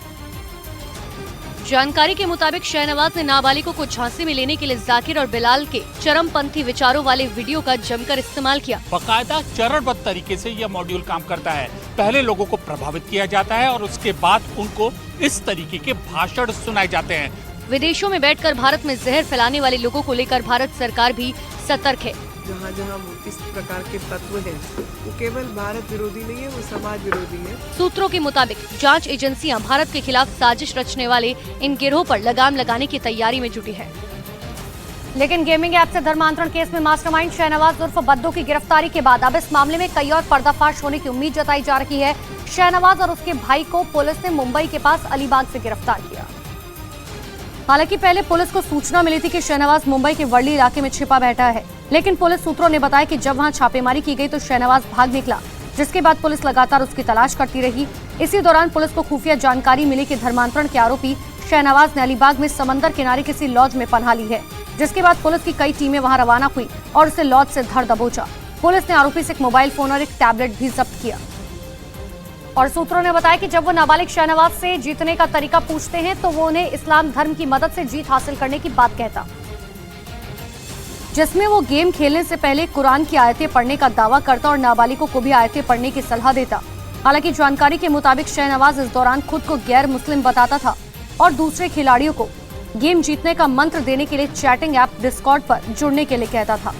जानकारी के मुताबिक शाहनवाज ने नाबालिगों को झांसी में लेने के लिए जाकिर और बिलाल के चरमपंथी विचारों वाले वीडियो का जमकर इस्तेमाल किया। बाकायदा चरणबद्ध तरीके से यह मॉड्यूल काम करता है। पहले लोगों को प्रभावित किया जाता है और उसके बाद उनको इस तरीके के भाषण सुनाए जाते हैं। विदेशों में बैठकर भारत में जहर फैलाने वाले लोगों को लेकर भारत सरकार भी सतर्क है। जहाँ जहाँ इस प्रकार के तत्व हैं, वो केवल भारत विरोधी नहीं है, वो समाज विरोधी है। सूत्रों के मुताबिक जांच एजेंसियां भारत के खिलाफ साजिश रचने वाले इन गिरोह पर लगाम लगाने की तैयारी में जुटी है। लेकिन गेमिंग ऐप से धर्मांतरण केस में मास्टरमाइंड शाहनवाज उर्फ बद्दू की गिरफ्तारी के बाद अब इस मामले में कई और पर्दाफाश होने की उम्मीद जताई जा रही है। शाहनवाज और उसके भाई को पुलिस ने मुंबई के पास अलीबाग से गिरफ्तार किया। हालांकि पहले पुलिस को सूचना मिली थी कि शाहनवाज मुंबई के वर्ली इलाके में छिपा बैठा है, लेकिन पुलिस सूत्रों ने बताया कि जब वहां छापेमारी की गई तो शाहनवाज भाग निकला, जिसके बाद पुलिस लगातार उसकी तलाश करती रही। इसी दौरान पुलिस को खुफिया जानकारी मिली कि धर्मांतरण के आरोपी शाहनवाज ने अलीबाग में समंदर किनारे किसी लॉज में पनाह ली है, जिसके बाद पुलिस की कई टीमें वहां रवाना हुई और उसे लॉज से धर दबोचा। पुलिस ने आरोपी से एक मोबाइल फोन और एक टैबलेट भी जब्त किया। और सूत्रों ने बताया कि जब वो नाबालिग शाहनवाज से जीतने का तरीका पूछते हैं तो वो उन्हें इस्लाम धर्म की मदद से जीत हासिल करने की बात कहता, जिसमें वो गेम खेलने से पहले कुरान की आयतें पढ़ने का दावा करता और नाबालिगों को भी आयतें पढ़ने की सलाह देता। हालांकि जानकारी के मुताबिक शाहनवाज इस दौरान खुद को गैर मुस्लिम बताता था और दूसरे खिलाड़ियों को गेम जीतने का मंत्र देने के लिए चैटिंग ऐप डिस्कॉर्ड पर जुड़ने के लिए कहता था।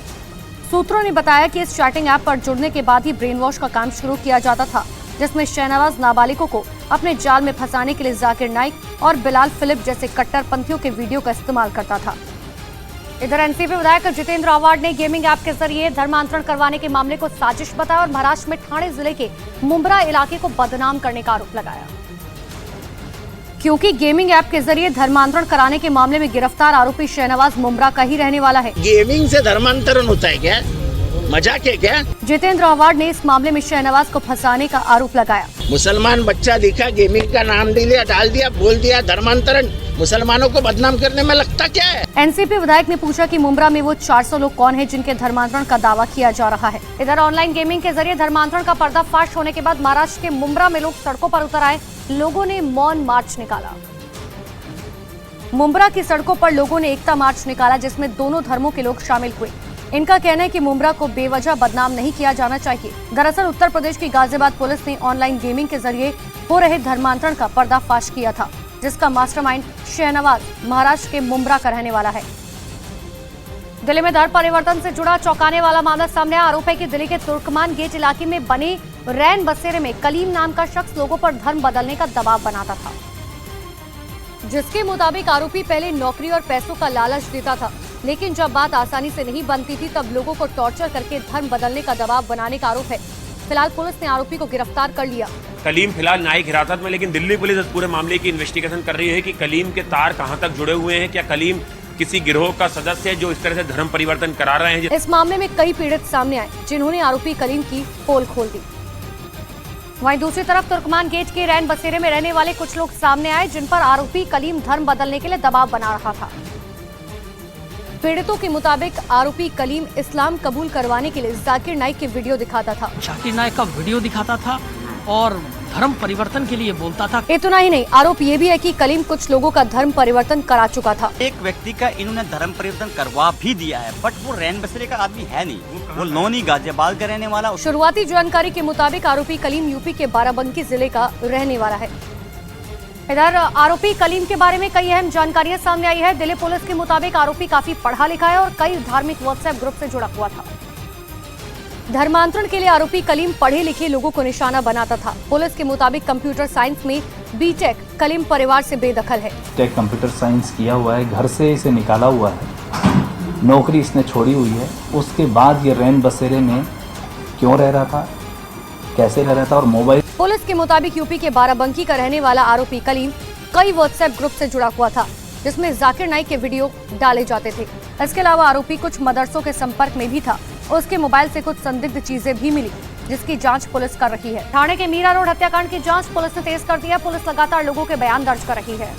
सूत्रों ने बताया कि इस चैटिंग ऐप पर जुड़ने के बाद ही ब्रेन वॉश का काम शुरू किया जाता था, जिसमें शाहनवाज नाबालिगों को अपने जाल में फंसाने के लिए जाकिर नाइक और बिलाल फिलिप जैसे कट्टरपंथियों के वीडियो का इस्तेमाल करता था। इधर एनसीपी विधायक जितेंद्र आव्हाड ने गेमिंग ऐप के जरिए धर्मांतरण करवाने के मामले को साजिश बताया और महाराष्ट्र में ठाणे जिले के मुंब्रा इलाके को बदनाम करने का आरोप लगाया, क्योंकि गेमिंग ऐप के जरिए धर्मांतरण कराने के मामले में गिरफ्तार आरोपी शाहनवाज मुंब्रा का ही रहने वाला है। गेमिंग से धर्मांतरण होता है क्या? मजाक है क्या? जितेंद्र आव्हाड ने इस मामले में शाहनवाज को फंसाने का आरोप लगाया। मुसलमान बच्चा दिखा, गेमिंग का नाम डाल दिया, बोल दिया धर्मांतरण, मुसलमानों को बदनाम करने में लगता क्या है? एनसीपी विधायक ने पूछा कि मुंब्रा में वो 400 लोग कौन हैं जिनके धर्मांतरण का दावा किया जा रहा है। इधर ऑनलाइन गेमिंग के जरिए धर्मांतरण का पर्दाफाश होने के बाद महाराष्ट्र के मुंब्रा में लोग सड़कों पर उतर आए। लोगों ने मौन मार्च निकाला। मुंब्रा की सड़कों पर लोगों ने एकता मार्च निकाला, जिसमें दोनों धर्मों के लोग शामिल हुए। इनका कहना है कि मुंब्रा को बेवजह बदनाम नहीं किया जाना चाहिए। दरअसल उत्तर प्रदेश की गाजियाबाद पुलिस ने ऑनलाइन गेमिंग के जरिए हो रहे धर्मांतरण का पर्दाफाश किया था, जिसका मास्टरमाइंड शाहनवाज महाराष्ट्र के मुंब्रा का रहने वाला है। दिल्ली में धर्म परिवर्तन से जुड़ा चौंकाने वाला मामला सामने आया। आरोप है कि दिल्ली के तुर्कमान गेट इलाके में बने रैन बसेरे में कलीम नाम का शख्स लोगों पर धर्म बदलने का दबाव बनाता था, जिसके मुताबिक आरोपी पहले नौकरी और पैसों का लालच देता था, लेकिन जब बात आसानी से नहीं बनती थी तब लोगों को टॉर्चर करके धर्म बदलने का दबाव बनाने का आरोप है। फिलहाल पुलिस ने आरोपी को गिरफ्तार कर लिया। कलीम फिलहाल न्यायिक हिरासत में, लेकिन दिल्ली पुलिस इस पूरे मामले की इन्वेस्टिगेशन कर रही है कि कलीम के तार कहां तक जुड़े हुए हैं। क्या कलीम किसी गिरोह का सदस्य है जो इस तरह से धर्म परिवर्तन करा रहे हैं? इस मामले में कई पीड़ित सामने आए, जिन्होंने आरोपी कलीम की पोल खोल दी। वहीं दूसरी तरफ तुर्कमान गेट के रैन बसेरे में रहने वाले कुछ लोग सामने आए, जिन पर आरोपी कलीम धर्म बदलने के लिए दबाव बना रहा था। पीड़ितों के मुताबिक आरोपी कलीम इस्लाम कबूल करवाने के लिए जाकिर नाइक के वीडियो दिखाता था। जाकिर नाइक का वीडियो दिखाता था और धर्म परिवर्तन के लिए बोलता था। इतना ही नहीं, आरोप ये भी है कि कलीम कुछ लोगों का धर्म परिवर्तन करा चुका था। एक व्यक्ति का इन्होंने धर्म परिवर्तन करवा भी दिया है, बट वो रैन बसेरे का आदमी है नहीं, वो लोनी गाजियाबाद का रहने वाला। शुरुआती जानकारी के मुताबिक आरोपी कलीम यूपी के बाराबंकी जिले का रहने वाला है। इधर आरोपी कलीम के बारे में कई अहम जानकारियां सामने आई है। दिल्ली पुलिस के मुताबिक आरोपी काफी पढ़ा लिखा है और कई धार्मिक व्हाट्सएप ग्रुप से जुड़ा हुआ था। धर्मांतरण के लिए आरोपी कलीम पढ़े लिखे लोगों को निशाना बनाता था। पुलिस के मुताबिक कंप्यूटर साइंस में बीटेक कलीम परिवार से बेदखल है। टेक कंप्यूटर साइंस किया हुआ है, घर से इसे निकाला हुआ है, नौकरी इसने छोड़ी हुई है। उसके बाद ये रैन बसेरे में क्यों रह रहा था, कैसे रह रहा था और मोबाइल। पुलिस के मुताबिक यूपी के बाराबंकी का रहने वाला आरोपी कलीम कई व्हाट्सएप ग्रुप से जुड़ा हुआ था, जिसमें जाकिर नाइक के वीडियो डाले जाते थे। इसके अलावा आरोपी कुछ मदरसों के संपर्क में भी था। उसके मोबाइल से कुछ संदिग्ध चीजें भी मिली, जिसकी जांच पुलिस कर रही है। ठाणे के मीरा रोड हत्याकांड की जांच पुलिस ने तेज कर दी है। पुलिस लगातार लोगों के बयान दर्ज कर रही है।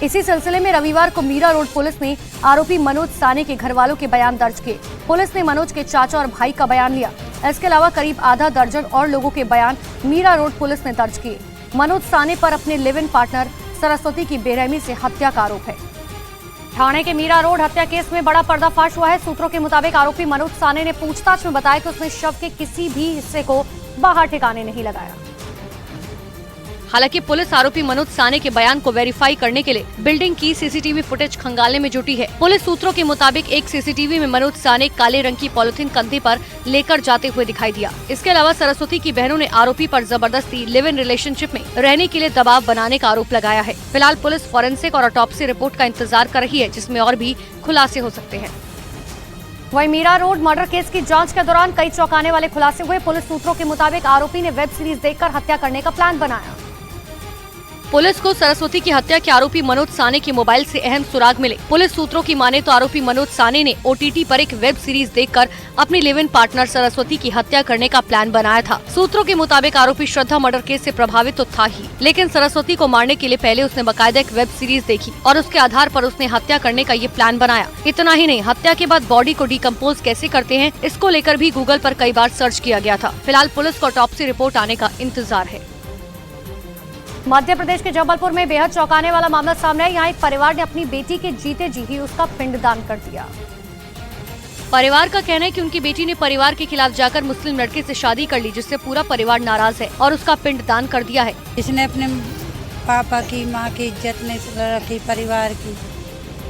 इसी सिलसिले में रविवार को मीरा रोड पुलिस ने आरोपी मनोज साने के घर वालों के बयान दर्ज किए। पुलिस ने मनोज के चाचा और भाई का बयान लिया। इसके अलावा करीब आधा दर्जन और लोगों के बयान मीरा रोड पुलिस ने दर्ज किए। मनोज साने पर अपने लिव इन पार्टनर सरस्वती की बेरहमी से हत्या का आरोप है। ठाणे के मीरा रोड हत्या केस में बड़ा पर्दाफाश हुआ है। सूत्रों के मुताबिक आरोपी मनोज साने ने पूछताछ में बताया कि उसने शव के किसी भी हिस्से को बाहर ठिकाने नहीं लगाया। हालांकि पुलिस आरोपी मनोज साने के बयान को वेरीफाई करने के लिए बिल्डिंग की सीसीटीवी फुटेज खंगालने में जुटी है। पुलिस सूत्रों के मुताबिक एक सीसीटीवी में मनोज साने काले रंग की पॉलिथीन कंधे पर लेकर जाते हुए दिखाई दिया। इसके अलावा सरस्वती की बहनों ने आरोपी पर जबरदस्ती लिव इन रिलेशनशिप में रहने के लिए दबाव बनाने का आरोप लगाया है। फिलहाल पुलिस फॉरेंसिक और ऑटोप्सी रिपोर्ट का इंतजार कर रही है, जिसमें और भी खुलासे हो सकते हैं। वहीं मीरा रोड मर्डर केस की जांच के दौरान कई चौंकाने वाले खुलासे हुए। पुलिस सूत्रों के मुताबिक आरोपी ने वेब सीरीज देखकर हत्या करने का प्लान बनाया। पुलिस को सरस्वती की हत्या के आरोपी मनोज साने के मोबाइल से अहम सुराग मिले। पुलिस सूत्रों की माने तो आरोपी मनोज साने ने OTT पर एक वेब सीरीज देखकर अपनी लिव इन पार्टनर सरस्वती की हत्या करने का प्लान बनाया था। सूत्रों के मुताबिक आरोपी श्रद्धा मर्डर केस से प्रभावित तो था ही, लेकिन सरस्वती को मारने के लिए पहले उसने बाकायदा एक वेब सीरीज देखी और उसके आधार पर उसने हत्या करने का ये प्लान बनाया। इतना ही नहीं, हत्या के बाद बॉडी को डिकम्पोज कैसे करते हैं, इसको लेकर भी गूगल पर कई बार सर्च किया गया था। फिलहाल पुलिस को ऑटोप्सी रिपोर्ट आने का इंतजार है। मध्य प्रदेश के जबलपुर में बेहद चौंकाने वाला मामला सामने आया। यहाँ एक परिवार ने अपनी बेटी के जीते जी ही उसका पिंडदान कर दिया। परिवार का कहना है कि उनकी बेटी ने परिवार के खिलाफ जाकर मुस्लिम लड़के से शादी कर ली, जिससे पूरा परिवार नाराज है और उसका पिंडदान कर दिया है। इसने अपने पापा की, माँ की इज्जत नहीं रखी, परिवार की,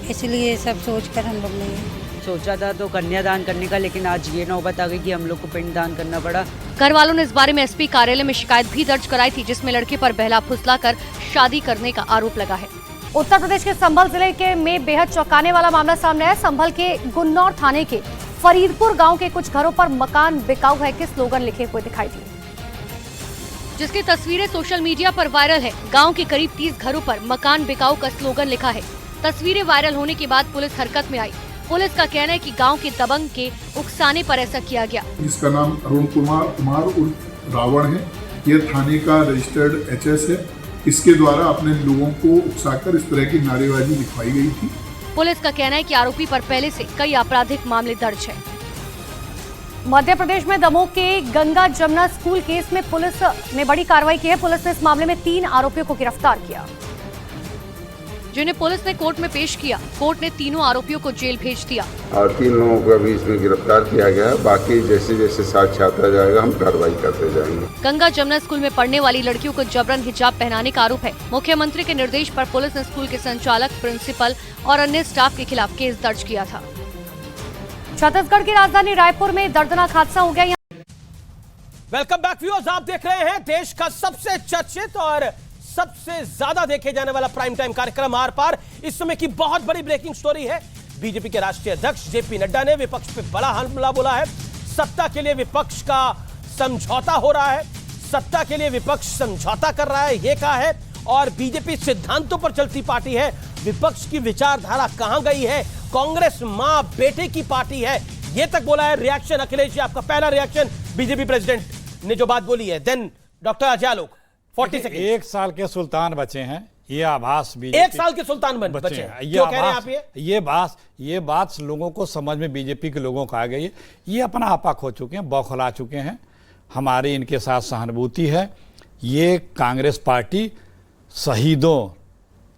इसलिए सब सोचकर हम लोग ने सोचा था तो कन्यादान करने का, लेकिन आज ये नौबत आ गई कि हम लोग को पिंडदान करना पड़ा। घर वालों ने इस बारे में SP कार्यालय में शिकायत भी दर्ज कराई थी, जिसमें लड़के पर बहला फुसलाकर शादी करने का आरोप लगा है। उत्तर प्रदेश के संभल जिले के में बेहद चौंकाने वाला मामला सामने आया। संभल के गुन्नौर थाने के फरीदपुर गांव के कुछ घरों पर मकान बिकाऊ है के स्लोगन लिखे हुए दिखाई दिए, जिसकी तस्वीरें सोशल मीडिया पर वायरल है। गांव के करीब 30 घरों पर मकान बिकाऊ का स्लोगन लिखा है। तस्वीरें वायरल होने के बाद पुलिस हरकत में आई। पुलिस का कहना है कि गांव के दबंग के उकसाने पर ऐसा किया गया। जिसका नाम अरुण कुमार उर्फ रावण है, यह थाने का रजिस्टर्ड HS है। इसके द्वारा अपने लोगों को उकसाकर इस तरह की नारेबाजी दिखवाई गई थी। पुलिस का कहना है कि आरोपी पर पहले से कई आपराधिक मामले दर्ज है। मध्य प्रदेश में दमोह के गंगा जमुना स्कूल केस में पुलिस ने बड़ी कार्रवाई की है। पुलिस ने इस मामले में 3 आरोपियों को गिरफ्तार किया, जिन्हें पुलिस ने कोर्ट में पेश किया। कोर्ट ने तीनों आरोपियों को जेल भेज दिया और 3 लोगों को भी इसमें गिरफ्तार किया गया है। बाकी जैसे जैसे साक्ष्य आता जाएगा हम कार्रवाई करते जाएंगे। गंगा जमुना स्कूल में पढ़ने वाली लड़कियों को जबरन हिजाब पहनाने का आरोप है। मुख्यमंत्री के निर्देश पर पुलिस ने स्कूल के संचालक, प्रिंसिपल और अन्य स्टाफ के खिलाफ केस दर्ज किया था। छत्तीसगढ़ की राजधानी रायपुर में दर्दनाक हादसा हो गया। वेलकम बैक व्यूअर्स, आप देख रहे हैं देश का सबसे चर्चित और सबसे ज्यादा देखे जाने वाला प्राइम टाइम कार्यक्रम आर पार। इस समय की बहुत बड़ी ब्रेकिंग स्टोरी है। बीजेपी के राष्ट्रीय अध्यक्ष JP नड्डा ने विपक्ष पे बड़ा हमला बोला है। सत्ता के लिए विपक्ष का समझौता हो रहा है, सत्ता के लिए विपक्ष समझौता कर रहा है, यह कहा है। और बीजेपी सिद्धांतों पर चलती पार्टी है, विपक्ष की विचारधारा कहां गई है, कांग्रेस मां बेटे की पार्टी है, यह तक बोला है। रिएक्शन अखिलेश जी, आपका पहला रिएक्शन बीजेपी प्रेसिडेंट ने जो बात बोली है। Then doctor Ajay Alok, 40 second. 1 साल के सुल्तान बचे हैं, ये आभास भी 1 साल के सुल्तान बचे हैं। क्यों कह रहे हैं आप ये बात लोगों को समझ में, बीजेपी के लोगों को आ गई है। ये अपना आपा खो चुके हैं, बौखला चुके हैं। हमारी इनके साथ सहानुभूति है। ये कांग्रेस पार्टी शहीदों,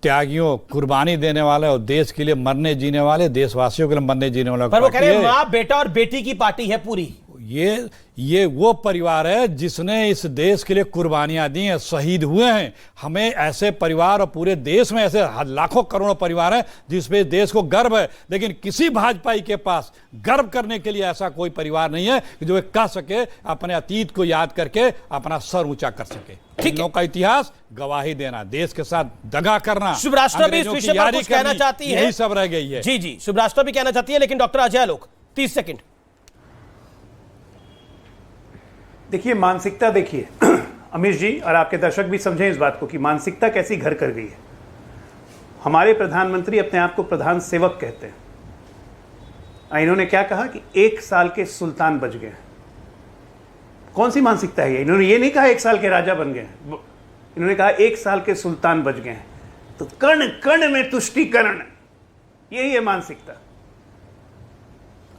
त्यागियों, कुर्बानी देने वाले और देश के लिए मरने जीने वाले, देशवासियों के लिए मरने जीने वाले, पर वो कह रहे हैं माँ, बेटा और बेटी की पार्टी है पूरी। ये वो परिवार है जिसने इस देश के लिए कुर्बानियां दी हैं, शहीद हुए हैं। हमें ऐसे परिवार, और पूरे देश में ऐसे लाखों करोड़ों परिवार हैं जिसपे देश को गर्व है, लेकिन किसी भाजपाई के पास गर्व करने के लिए ऐसा कोई परिवार नहीं है जो कह सके, अपने अतीत को याद करके अपना सर ऊंचा कर सके। इन लोगों का इतिहास गवाही देना, देश के साथ दगा करना, शुभराष्ट्र भी इस विषय पर कुछ कहना चाहती है, यही सब रह गई है। जी, शुभराष्ट्र भी कहना चाहती है, लेकिन डॉक्टर अजय आलोक 30 सेकंड। देखिए, मानसिकता देखिए अमीश जी, और आपके दर्शक भी समझें इस बात को कि मानसिकता कैसी घर कर गई है। हमारे प्रधानमंत्री अपने आप को प्रधान सेवक कहते हैं। इन्होंने क्या कहा कि 1 साल के सुल्तान बच गए। कौन सी मानसिकता है ये? इन्होंने ये नहीं कहा 1 साल के राजा बन गए, इन्होंने कहा 1 साल के सुल्तान बच गए। तो कण कण में तुष्टिकरण, यही है मानसिकता।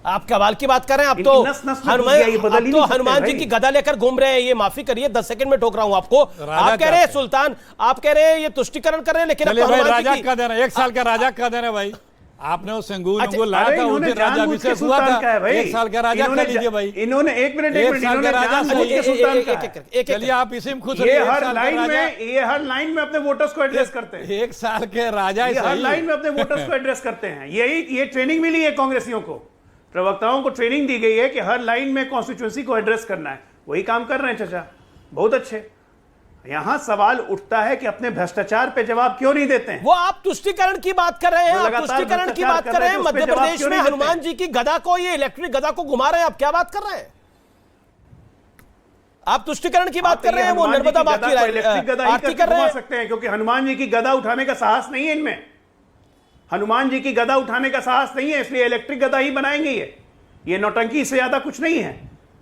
आप कमाल की बात कर रहे हैं। आप तो हनुमान जी की गदा लेकर घूम रहे हैं। ये माफी करिए, 10 सेकंड में ठोक रहा हूं आपको। आप कह रहे हैं सुल्तान, आप कह रहे हैं ये तुष्टिकरण कर रहे हैं, लेकिन राजा का देना, 1 साल का राजा का देना भाई। आपने वो संगूल लाया था, उनके राजाभिषेक हुआ था। 1 साल का राजा कर लीजिए भाई। इन्होंने 1 मिनट चलिए, आप इसी में खुश ये हर लाइन में अपने वोटर्स को एड्रेस करते हैं। 1 साल के राजा हर लाइन में अपने वोटर्स को एड्रेस करते हैं। ये ट्रेनिंग मिली है कांग्रेसियों को, प्रवक्ताओं को ट्रेनिंग दी गई है कि हर लाइन में कॉन्स्टिट्यूंसी को एड्रेस करना है। वही काम कर रहे हैं चाचा, बहुत अच्छे। यहां सवाल उठता है कि अपने भ्रष्टाचार पे जवाब क्यों नहीं देते हैं? वो आप तुष्टिकरण की बात कर रहे हैं, आप तुष्टिकरण की बात कर रहे हैं। मध्य प्रदेश में हनुमान जी की गदा को, ये इलेक्ट्रिक गदा को घुमा रहे हैं, आप क्या बात कर रहे हैं? आप तुष्टिकरण की बात कर रहे हैं, वो नर्मदा बाग की इलेक्ट्रिक गदा ही आरती करके कर रहे घुमा हैं। सकते हैं, क्योंकि हनुमान जी की गदा उठाने का साहस नहीं है इनमें। हनुमान जी की गदा उठाने का साहस नहीं है, इसलिए इलेक्ट्रिक गदा ही बनाएंगे ये नौटंकी, इससे ज्यादा कुछ नहीं है।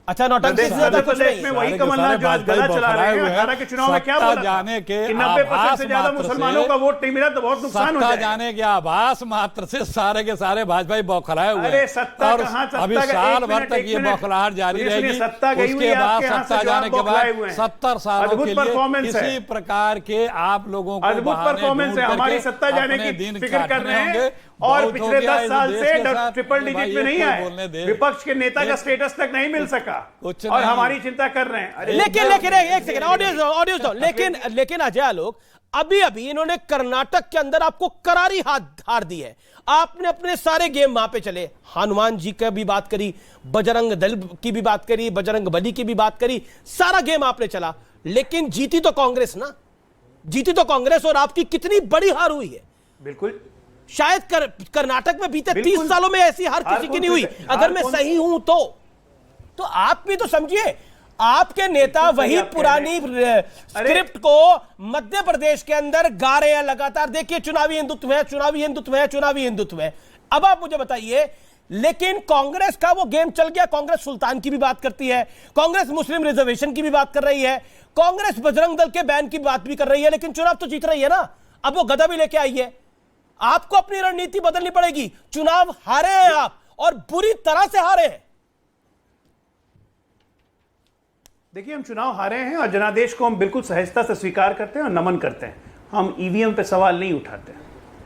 अच्छा, नौटंकी से ज्यादा कुछ नहीं में वही कमलनाथ जो आज गदा चला रहे हैं। 18 के चुनाव में क्या बोला जाने के कि 90% से ज्यादा मुसलमानों का वोट नहीं मिला तो बहुत नुकसान हो सत्ता जाएगा। जाने के आभास मात्र से सारे के सारे भाजपा बौखलाए हुए। अरे सत्ता और कहां, सत्ता अभी का साल एक भर मिनट, तक एक ये मिनट। बौखलाहट जारी सुनिए, रहेगी। सत्ता गई हुई उसके है, बाद आपके यहाँ से सत्ता जो जाने आप के बौखलाए बाद हुए हैं। 70 सालों अद्भुत के परफॉर्मेंस लिए है। इसी प्रकार के आप लोगों को अद्भुत परफॉर्मेंस है। हमारी सत्ता जाने की फिक्र कर रहे हैं और पिछले 10 साल से ट्रिपल डिजिट में नहीं आए, विपक्ष के नेता का स्टेटस तक नहीं मिल सका और हमारी चिंता कर रहे हैं। लेकिन एक सेकंड, ऑडियो दो। लेकिन अजय आलोक, अभी इन्होंने कर्नाटक के अंदर आपको करारी हार दी है। आपने अपने सारे गेम वहां पे चले, हनुमान जी का भी बात करी, बजरंग दल की भी बात करी, बजरंग बली की भी बात करी, सारा गेम आपने चला, लेकिन जीती तो कांग्रेस ना, जीती तो कांग्रेस। और आपकी कितनी बड़ी हार हुई है। बिल्कुल, शायद कर्नाटक में बीते 30 सालों में ऐसी हार किसी की नहीं हुई, अगर मैं सही हूं तो आप भी तो समझिए, आपके नेता वही पुरानी स्क्रिप्ट को मध्य प्रदेश के अंदर गा रहे हैं लगातार। देखिए, चुनावी हिंदुत्व है, चुनावी हिंदुत्व है, चुनावी हिंदुत्व है। अब आप मुझे बताइए, लेकिन कांग्रेस का वो गेम चल गया। कांग्रेस सुल्तान की भी बात करती है, कांग्रेस मुस्लिम रिजर्वेशन की भी बात कर रही है, कांग्रेस बजरंग दल के बैन की बात भी कर रही है, लेकिन चुनाव तो जीत रही है ना। अब वो गदा भी लेके आई है। आपको अपनी रणनीति बदलनी पड़ेगी। चुनाव हारे हैं आप, और बुरी तरह से हारे हैं। देखिए, हम चुनाव हारे हैं और जनादेश को हम बिल्कुल सहजता से स्वीकार करते हैं और नमन करते हैं। हम ईवीएम पे सवाल नहीं उठाते,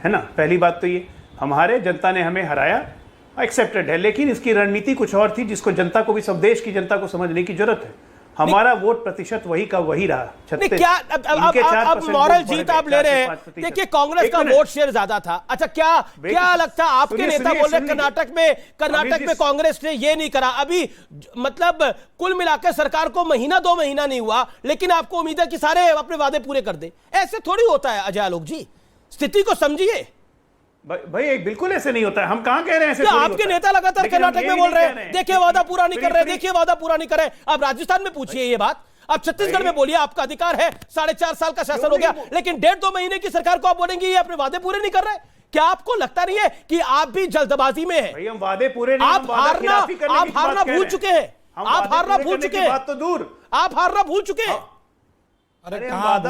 है ना। पहली बात तो ये, हम हारे, जनता ने हमें हराया, एक्सेप्टेड है, लेकिन इसकी रणनीति कुछ और थी जिसको जनता को भी, सब देश की जनता को समझने की जरूरत है। हमारा वोट प्रतिशत वही का वही रहा। अब मॉरल जीत आप ले रहे हैं। देखिए, कांग्रेस का वोट शेयर ज्यादा था। अच्छा, क्या लगता है आपके नेता बोल रहे कर्नाटक में कांग्रेस ने ये नहीं करा। अभी मतलब कुल मिलाकर सरकार को महीना 2 महीना नहीं हुआ, लेकिन आपको उम्मीद है कि सारे अपने वादे पूरे कर दे। ऐसे थोड़ी होता है अजय आलोक जी, स्थिति को समझिए भाई। बिल्कुल ऐसे नहीं होता है। हम कहां कह रहे हैं ऐसे? आपके नेता लगातार कर्नाटक में बोल रहे हैं, देखिए वादा पूरा नहीं कर रहे, देखिए वादा पूरा नहीं कर रहे। आप राजस्थान में पूछिए ये बात, आप छत्तीसगढ़ में बोलिए, आपका अधिकार है। 4.5 साल का शासन हो गया, लेकिन 1.5-2 महीने की सरकार को आप बोलेंगे ये अपने वादे पूरे नहीं कर रहे। क्या आपको लगता नहीं है कि आप भी जल्दबाजी में हैं? हम वादे पूरे नहीं, आप हारना भूल चुके हैं। आप हारना भूल चुके हैं। बात तो दूर, आप हारना भूल चुके हैं।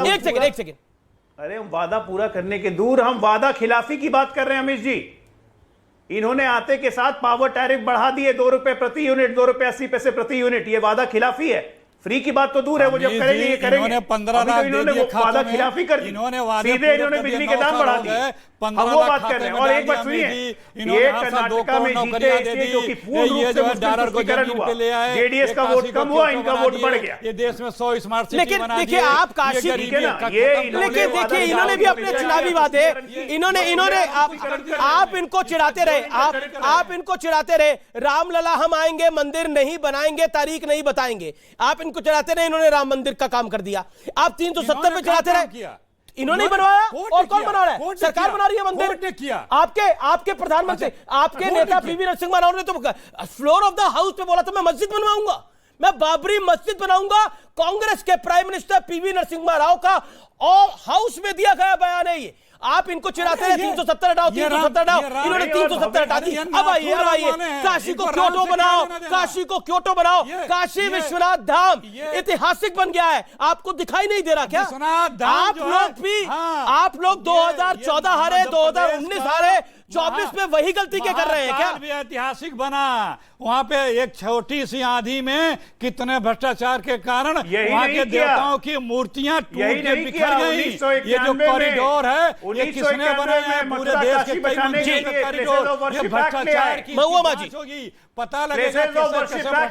एक सेकंड, अरे हम वादा पूरा करने के दूर, हम वादा खिलाफी की बात कर रहे हैं अमित जी। इन्होंने आते के साथ पावर टैरिफ बढ़ा दिए, 2 रुपए प्रति यूनिट, 2 रुपए 80 पैसे प्रति यूनिट। ये वादा खिलाफी है। फ्री की बात तो दूर है, वो जब करेंगे ये करेंगे। इन्होंने 15 लाख दे दिए वादा खिलाफी कर दी, सीधे इन्होंने बिजली के दाम बढ़ा दिए। हम वो बात कर रहे हैं। और एक बात सुनिए, ये कर्नाटका में जीते स्टेट जो कि पूर्ण रूप से मुस्लिमीकरण हुआ, जेडीएस का वोट कम हुआ, इनका वोट बढ़ गया। ये देश में 100 स्मार्ट सिटी लेकिन देखिए, आप काशी, लेकिन देखिए इन्होंने भी अपने चुनावी वादे, इन्होंने आप इनको चिढ़ाते रहे, आप इनको चिढ़ाते रहे, रामलला हम आएंगे, मंदिर नहीं बनाएंगे, तारीख नहीं बताएंगे। आप इनको चिढ़ाते रहे, इन्होंने राम मंदिर का काम कर दिया। आप 370 पे चिढ़ाते रहे, इन्होंने ही बनवाया। और कौन बना रहा है? सरकार बना रही है मंदिर। आपके प्रधानमंत्री, आपके नेता पीवी नरसिम्हा राव ने तो फ्लोर ऑफ द हाउस पे बोला था मैं मस्जिद बनवाऊंगा, मैं बाबरी मस्जिद बनाऊंगा। कांग्रेस के prime minister PV Narasimha Rao का हाउस में दिया गया बयान है ये। आप इनको चिढ़ाते रहे, 370 हटाओ, 370 हटाओ, इन्होंने 370 हटा दी। अब आइए काशी को क्योटो बनाओ, काशी को क्योटो बनाओ। काशी विश्वनाथ धाम ऐतिहासिक बन गया है, आपको दिखाई नहीं दे रहा क्या? आप लोग 2014 हारे, 2019 हारे, 24 में वही गलती के कर रहे हैं क्या? भी ऐतिहासिक बना। वहां पे एक छोटी सी आंधी में कितने भ्रष्टाचार के कारण वहां के देवताओं की मूर्तियां टूट के बिखर गई। ये जो कॉरिडोर है, ये किसने बनाया? पूरे देश के कई मंदिरों के कॉरिडोर, ये भ्रष्टाचार की जांच होगी, पता लगेगा कैसे भ्रष्टाचार।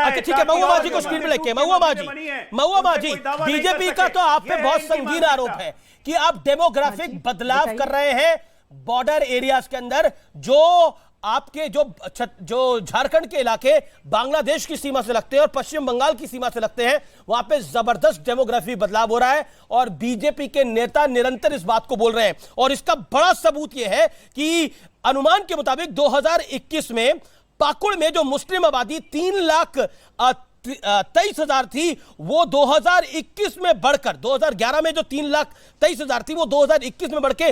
अच्छा ठीक है, महुआ जी को स्क्रीन पे लेके, महुआ जी, बीजेपी का तो आप पे बहुत संगीन आरोप है कि आप डेमोग्राफिक बदलाव कर रहे हैं बॉर्डर एरियाज के अंदर। जो आपके जो झारखंड के इलाके बांग्लादेश की सीमा से लगते हैं और पश्चिम बंगाल की सीमा से लगते हैं, वहां पे जबरदस्त डेमोग्राफी बदलाव हो रहा है और बीजेपी के नेता निरंतर इस बात को बोल रहे हैं। और इसका बड़ा सबूत यह है कि अनुमान के मुताबिक 2021 में पाकुड़ में जो मुस्लिम आबादी 23,000 थी वो 2021 में बढ़कर 2011 में जो 3,23,000 थी वो 2021 में बढ़ के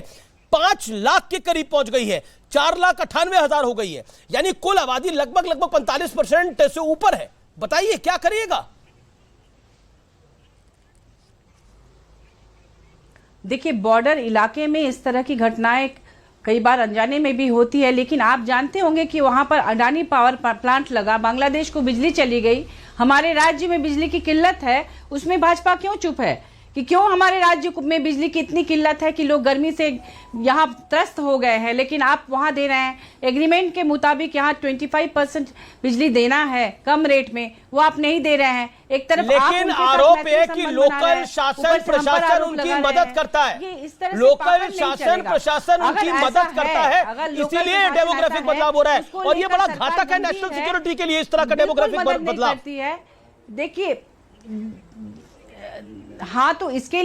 5 लाख के करीब पहुंच गई है, 4,98,000 हो गई है। यानी कुल आबादी लगभग 45% से ऊपर है। बताइए क्या करिएगा? देखिए, बॉर्डर इलाके में इस तरह की घटनाएं कई बार अनजाने में भी होती है, लेकिन आप जानते होंगे कि वहां पर अडानी पावर प्लांट लगा, बांग्लादेश को बिजली चली गई, हमारे राज्य में बिजली की किल्लत है, उसमें भाजपा क्यों चुप है कि क्यों हमारे राज्य में बिजली की इतनी किल्लत है कि लोग गर्मी से यहाँ त्रस्त हो गए हैं, लेकिन आप वहां दे रहे हैं एग्रीमेंट के मुताबिक यहाँ 25% बिजली देना है कम रेट में, वो आप नहीं दे रहे हैं। एक तरफ लेकिन आरोप है कि लोकल शासन प्रशासन उनकी मदद करता है, लोकल शासन प्रशासन उनकी मदद करता है, इसीलिए डेमोग्राफिक बदलाव हो रहा है और ये बड़ा घातक है नेशनल सिक्योरिटी के लिए, इस तरह का डेमोग्राफिक बदलाव। देखिए, हाँ, तो इसके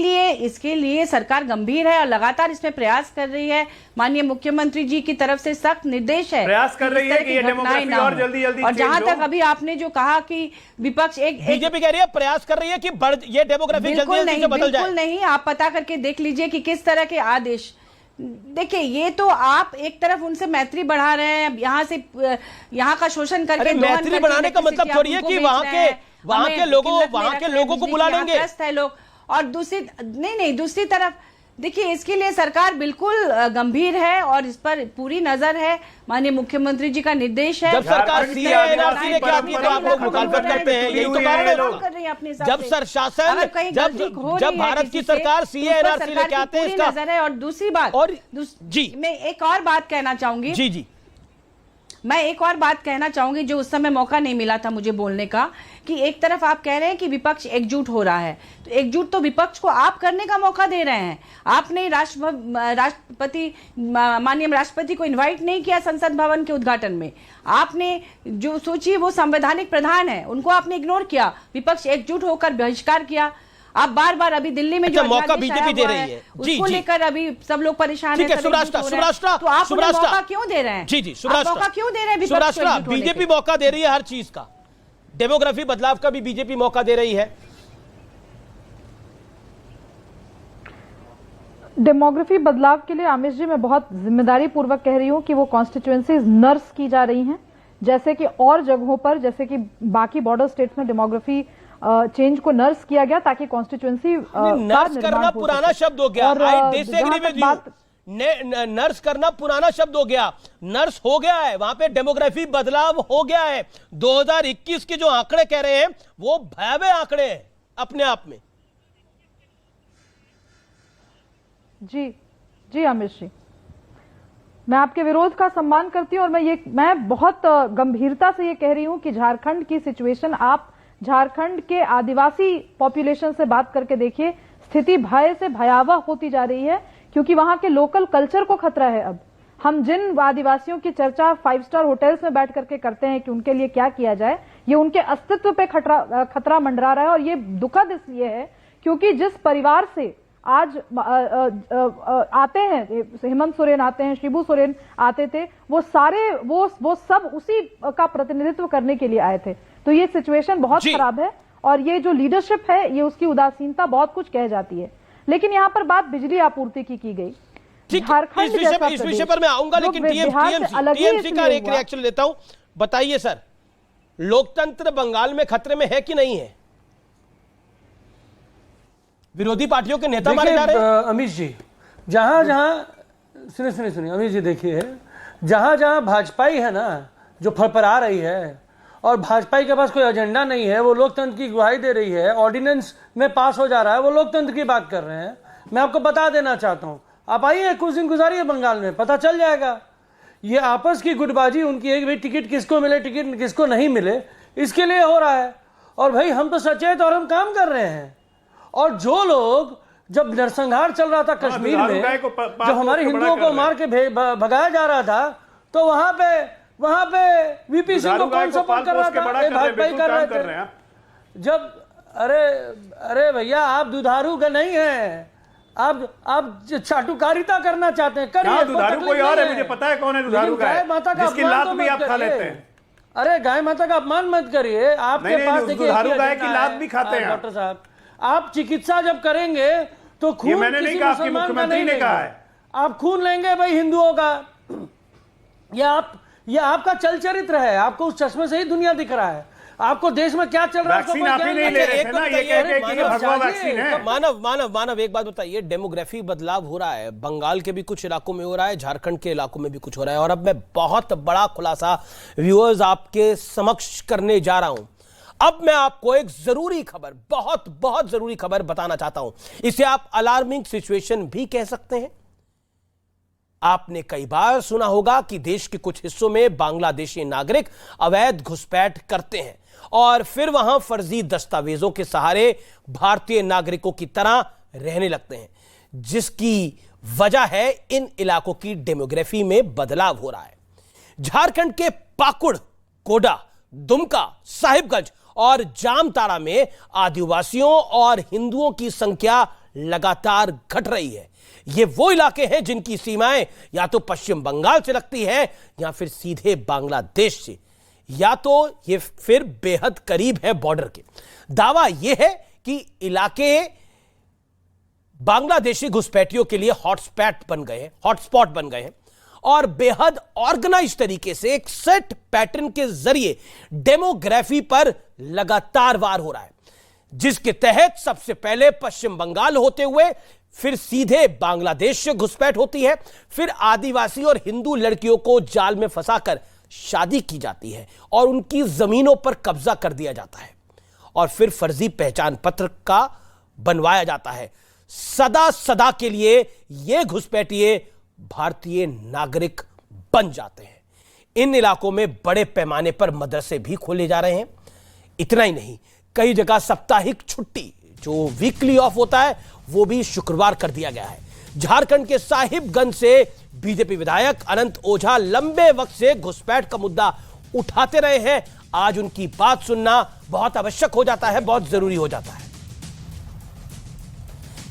लिए सरकार गंभीर है और लगातार इसमें प्रयास कर रही है। माननीय मुख्यमंत्री जी की तरफ से सख्त निर्देश है, प्रयास कर रही है कि ये डेमोग्राफी और जल्दी और जहां तक अभी आपने जो कहा कि विपक्ष बीजेपी कह रही है प्रयास कर रही है कि ये डेमोग्राफी जल्दी से बदल जाए। बिल्कुल नहीं, आप पता करके देख लीजिए कि किस तरह के आदेश। देखिए, ये तो आप एक तरफ उनसे मैत्री बढ़ा रहे हैं, यहाँ का शोषण करके मैत्री बढ़ाने का मतलब थोड़ी है कि वहां के लोगों को बुला लेंगे है लोग, और दूसरी तरफ देखिए, इसके लिए सरकार बिल्कुल गंभीर है और इस पर पूरी नजर है। माननीय मुख्यमंत्री जी का निर्देश है। जब सरकार सीए एनआरसी लेके आती है तो आप लोग मुखालफत करते हैं, यही तो कारण है लोग। जब शासन जब भारत की सरकार सीए एनआरसी लेके आते हैं, इसका नजर है। और दूसरी बात, और जी मैं एक और बात कहना चाहूंगी, जी मैं एक और बात कहना चाहूंगी जो उस समय मौका नहीं मिला था मुझे बोलने का, कि एक तरफ आप कह रहे हैं कि विपक्ष एकजुट हो रहा है, तो एकजुट तो विपक्ष को आप करने का मौका दे रहे हैं। आपने माननीय राष्ट्रपति को इनवाइट नहीं किया संसद भवन के उद्घाटन में, आपने जो सोचिए वो संवैधानिक प्रधान है, उनको आपने इग्नोर किया, विपक्ष एकजुट होकर बहिष्कार किया। आप बार अभी दिल्ली में जो मौका बीजेपी दे रही है उसको लेकर अभी सब लोग परेशान हैं, तो आप मौका क्यों दे रहे हैं? जी मौका क्यों दे रहे हैं? बीजेपी मौका दे रही है हर चीज का, डेमोग्राफी बदलाव का भी बीजेपी मौका दे रही है। डेमोग्राफी बदलाव के लिए आमिष जी मैं बहुत जिम्मेदारी पूर्वक कह रही हूं कि वो कॉन्स्टिट्यूएंसीज नर्स की जा रही हैं, जैसे कि और जगहों पर, जैसे कि बाकी बॉर्डर स्टेट्स में डेमोग्राफी चेंज को नर्स किया गया ताकि कॉन्स्टिट्यूएंसी नर्स करना पुराना शब्द हो गया। I disagree with you. Nurse करना पुराना शब्द हो गया, नर्स हो गया है, वहां पे डेमोग्राफी बदलाव हो गया है। 2021 के जो आंकड़े कह रहे हैं वो भयावह आंकड़े हैं अपने आप में। जी अमित जी, मैं आपके विरोध का सम्मान करती हूं और मैं बहुत गंभीरता से ये कह रही हूं कि झारखंड की सिचुएशन, आप झारखंड के आदिवासी पॉपुलेशन से बात करके देखिए, स्थिति भय से भयावह होती जा रही है, क्योंकि वहां के लोकल कल्चर को खतरा है। अब हम जिन आदिवासियों की चर्चा 5 स्टार होटल्स में बैठ करके करते हैं कि उनके लिए क्या किया जाए, ये उनके अस्तित्व पे खतरा मंडरा रहा है। और ये दुखद इसलिए है क्योंकि जिस परिवार से आज आते हैं, हेमंत सोरेन आते हैं, शिबू सोरेन आते थे, वो सारे वो सब उसी का प्रतिनिधित्व करने के लिए आए थे। तो ये सिचुएशन बहुत खराब है और ये जो लीडरशिप है, ये उसकी उदासीनता बहुत कुछ कह जाती है। लेकिन यहाँ पर बात बिजली आपूर्ति की गई। झारखंड इस विषय पर मैं आऊंगा, लेकिन टीएमसी का एक रिएक्शन लेता हूं। बताइए सर, लोकतंत्र बंगाल में खतरे में है कि नहीं है? विरोधी पार्टियों के नेता मारे जा रहे हैं। अमित जी, सुनिए अमित जी, देखिए, जहां भाजपाई है ना जो फरफरा रही है और भाजपाई के पास कोई एजेंडा नहीं है, वो लोकतंत्र की गुहाई दे रही है, ऑर्डिनेंस में पास हो जा रहा है, वो लोकतंत्र की बात कर रहे हैं। मैं आपको बता देना चाहता हूं, आप आइए कुछ दिन गुजारिए बंगाल में, पता चल जाएगा। ये आपस की गुटबाजी उनकी है कि भाई टिकट किसको मिले, टिकट किसको नहीं मिले, इसके लिए हो रहा है। और भाई हम तो सचेत और हम काम कर रहे हैं। और जो लोग, जब नरसंहार चल रहा था कश्मीर में, जब हमारे हिंदुओं को मार के भगाया जा रहा था, तो वहां पे वीपी सिंह को कौन सपोर्ट कर रहा था? भाई कर रहे थे। जब अरे भैया, आप दुधारू का नहीं है, आप चाटुकारिता करना चाहते हैं, करिए। दुधारू कोई और है, मुझे पता है कौन है दुधारू का है, जिसकी लात भी आप खा लेते हैं। अरे गाय माता का अपमान मत करिए। आपके नहीं, पास नहीं, देखिए दुधारू गाय की लात भी खाते हैं डॉक्टर साहब। आप चिकित्सा जब करेंगे तो खून ये मैंने नहीं कहा, आपके मुख्यमंत्री ने कहा है। आप खून लेंगे भाई हिंदुओं का। ये आपका चल चरित्र है। आपको उस चश्मे से ही दुनिया दिख रहा है। आपको देश में क्या चल रहा है वैक्सीन आप ही नहीं ले रहे थे ना, ये कह के कि भगवा वैक्सीन है। मानव एक बात बताइए, डेमोग्राफी बदलाव हो रहा है, बंगाल के भी कुछ इलाकों में हो रहा है, झारखंड के इलाकों में भी कुछ हो रहा है, और अब मैं बहुत बड़ा खुलासा व्यूअर्स आपके समक्ष करने जा रहा हूं। अब मैं आपको एक जरूरी खबर, बहुत जरूरी खबर बताना चाहता हूं। इसे आप अलार्मिंग सिचुएशन भी कह सकते हैं। आपने कई बार सुना होगा कि देश के कुछ हिस्सों में बांग्लादेशी नागरिक अवैध घुसपैठ करते हैं और फिर वहां फर्जी दस्तावेजों के सहारे भारतीय नागरिकों की तरह रहने लगते हैं, जिसकी वजह है इन इलाकों की डेमोग्राफी में बदलाव हो रहा है। झारखंड के पाकुड़, कोडा, दुमका, साहिबगंज और जामताड़ा में आदिवासियों और हिंदुओं की संख्या लगातार घट रही है। ये वो इलाके हैं जिनकी सीमाएं या तो पश्चिम बंगाल से लगती है या फिर सीधे बांग्लादेश से, या तो ये फिर बेहद करीब है बॉर्डर के। दावा यह है कि इलाके बांग्लादेशी घुसपैठियों के लिए हॉटस्पॉट बन गए हैं और बेहद ऑर्गेनाइज तरीके से एक सेट पैटर्न के जरिए डेमोग्राफी पर लगातार वार हो रहा है, जिसके तहत सबसे पहले पश्चिम बंगाल होते हुए फिर सीधे बांग्लादेश से घुसपैठ होती है, फिर आदिवासी और हिंदू लड़कियों को जाल में फंसाकर शादी की जाती है और उनकी जमीनों पर कब्जा कर दिया जाता है और फिर फर्जी पहचान पत्र का बनवाया जाता है। सदा के लिए ये घुसपैठिए भारतीय नागरिक बन जाते हैं। इन इलाकों में बड़े पैमाने पर मदरसे भी खोले जा रहे हैं। इतना ही नहीं, कई जगह साप्ताहिक छुट्टी, जो वीकली ऑफ होता है, वो भी शुक्रवार कर दिया गया है। झारखंड के साहिबगंज से बीजेपी विधायक अनंत ओझा लंबे वक्त से घुसपैठ का मुद्दा उठाते रहे हैं। आज उनकी बात सुनना बहुत आवश्यक हो जाता है, बहुत जरूरी हो जाता है,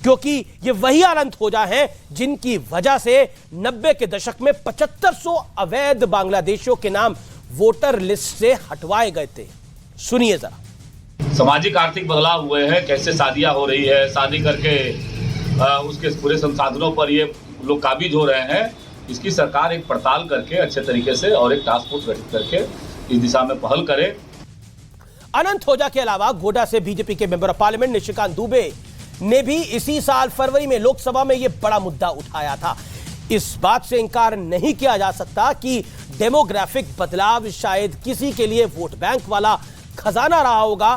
क्योंकि ये वही अनंत ओझा हैं जिनकी वजह से 90 के दशक में 7500 अवैध बांग्लादेशियों के नाम वोटर लिस्ट से हटवाए गए थे। सुनिए जरा। सामाजिक आर्थिक बदलाव हुए हैं, कैसे शादियां हो रही है, शादी करके उसके पूरे संसाधनों पर ये लोग काबिज हो रहे हैं। इसकी सरकार एक पड़ताल करके अच्छे तरीके से और एक टास्क फोर्स गठित करके इस दिशा में पहल करे। अनंत ओझा के अलावा गोड्डा से बीजेपी के member of parliament Nishikant Dubey ने भी इसी साल फरवरी में लोकसभा में यह बड़ा मुद्दा उठाया था। इस बात से इंकार नहीं किया जा सकता कि डेमोग्राफिक बदलाव शायद किसी के लिए वोट बैंक वाला खजाना रहा होगा,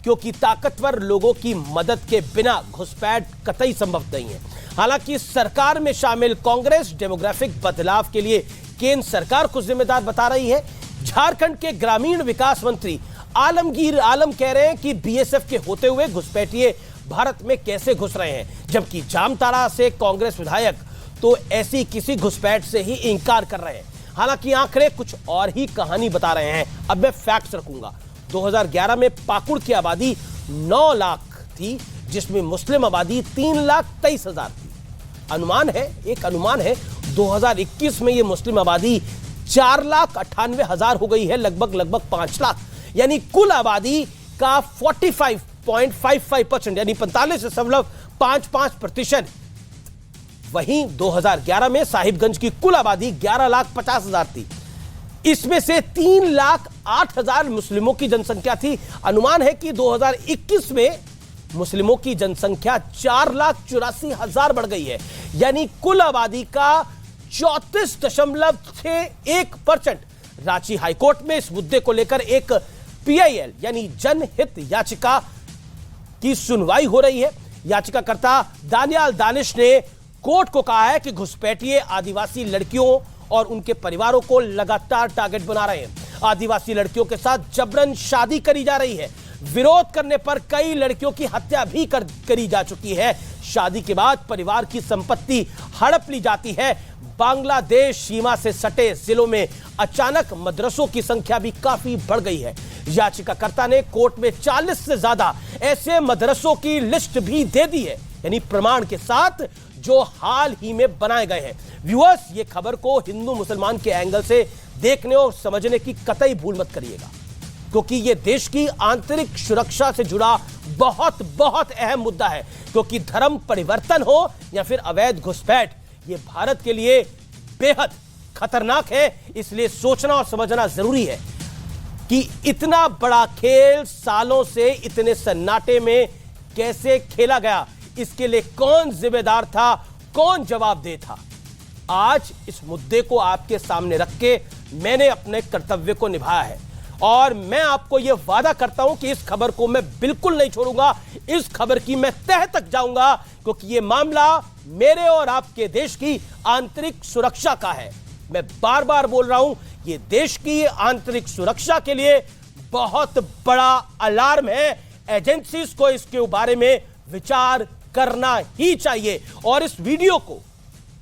क्योंकि ताकतवर लोगों की मदद के बिना घुसपैठ कतई संभव नहीं है। हालांकि सरकार में शामिल कांग्रेस डेमोग्राफिक बदलाव के लिए केंद्र सरकार को जिम्मेदार बता रही है। झारखंड के ग्रामीण विकास मंत्री आलमगीर आलम कह रहे हैं कि बीएसएफ के होते हुए घुसपैठिए भारत में कैसे घुस रहे हैं, जबकि जामताड़ा से कांग्रेस विधायक तो ऐसी किसी घुसपैठ से ही इंकार कर रहे हैं। हालांकि आंकड़े कुछ और ही कहानी बता रहे हैं। अब मैं फैक्ट्स रखूंगा। 2011 में पाकुड़ की आबादी 9 लाख थी, जिसमें मुस्लिम आबादी 3,23,000 थी। अनुमान है 2021 में ये मुस्लिम आबादी 4,98,000 हो गई है, लगभग 5 लाख। यानी कुल आबादी का 45.55% यानी 45.55%। वहीं 2011 में साहिबगंज की कुल आबादी 11,50,000 थी। इसमें से 3,08,000 मुस्लिमों की जनसंख्या थी। अनुमान है कि 2021 में मुस्लिमों की जनसंख्या 4,84,000 बढ़ गई है। यानी कुल आबादी का 34.61%। रांची हाईकोर्ट में इस मुद्दे को लेकर एक PIL यानी जनहित याचिका की सुनवाई हो रही है। याचिकाकर्ता दानियाल दानिश ने कोर्ट को कहा है कि घुसपैठिए आदिवासी लड़कियों और उनके परिवारों को लगातार टारगेट बना रहे हैं। आदिवासी लड़कियों के साथ जबरन शादी करी जा रही है। विरोध करने पर कई लड़कियों की हत्या भी करी जा चुकी है। शादी के बाद परिवार की संपत्ति हड़प ली जाती है। बांग्लादेश सीमा से सटे जिलों में अचानक मदरसों की संख्या भी काफी बढ़ गई है। याचिकाकर्ता ने कोर्ट में 40 से ज्यादा ऐसे मदरसों की लिस्ट भी दे दी है, यानी प्रमाण के साथ, जो हाल ही में बनाए गए हैं। व्यूअर्स, ये खबर को हिंदू मुसलमान के एंगल से देखने और समझने की कतई भूल मत करिएगा, क्योंकि ये देश की आंतरिक सुरक्षा से जुड़ा बहुत बहुत अहम मुद्दा है। क्योंकि धर्म परिवर्तन हो या फिर अवैध घुसपैठ, ये भारत के लिए बेहद खतरनाक है। इसलिए सोचना और समझना जरूरी है कि इतना बड़ा खेल सालों से इतने सन्नाटे में कैसे खेला गया, इसके लिए कौन जिम्मेदार था, कौन जवाबदेह था। आज इस मुद्दे को आपके सामने रख के मैंने अपने कर्तव्य को निभाया है और मैं आपको यह वादा करता हूं कि इस खबर को मैं बिल्कुल नहीं छोड़ूंगा। इस खबर की मैं तह तक जाऊंगा, क्योंकि यह मामला मेरे और आपके देश की आंतरिक सुरक्षा का है। मैं बार बार बोल रहा हूं, यह देश की आंतरिक सुरक्षा के लिए बहुत बड़ा अलार्म है। एजेंसीज को इसके बारे में विचार करना ही चाहिए। और इस वीडियो को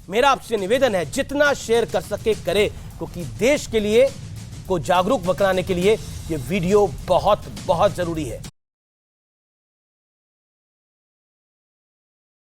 मेरा आपसे निवेदन है, जितना शेयर कर सके करें, क्योंकि देश के लिए को जागरूक बनाने के लिए यह वीडियो बहुत बहुत जरूरी है।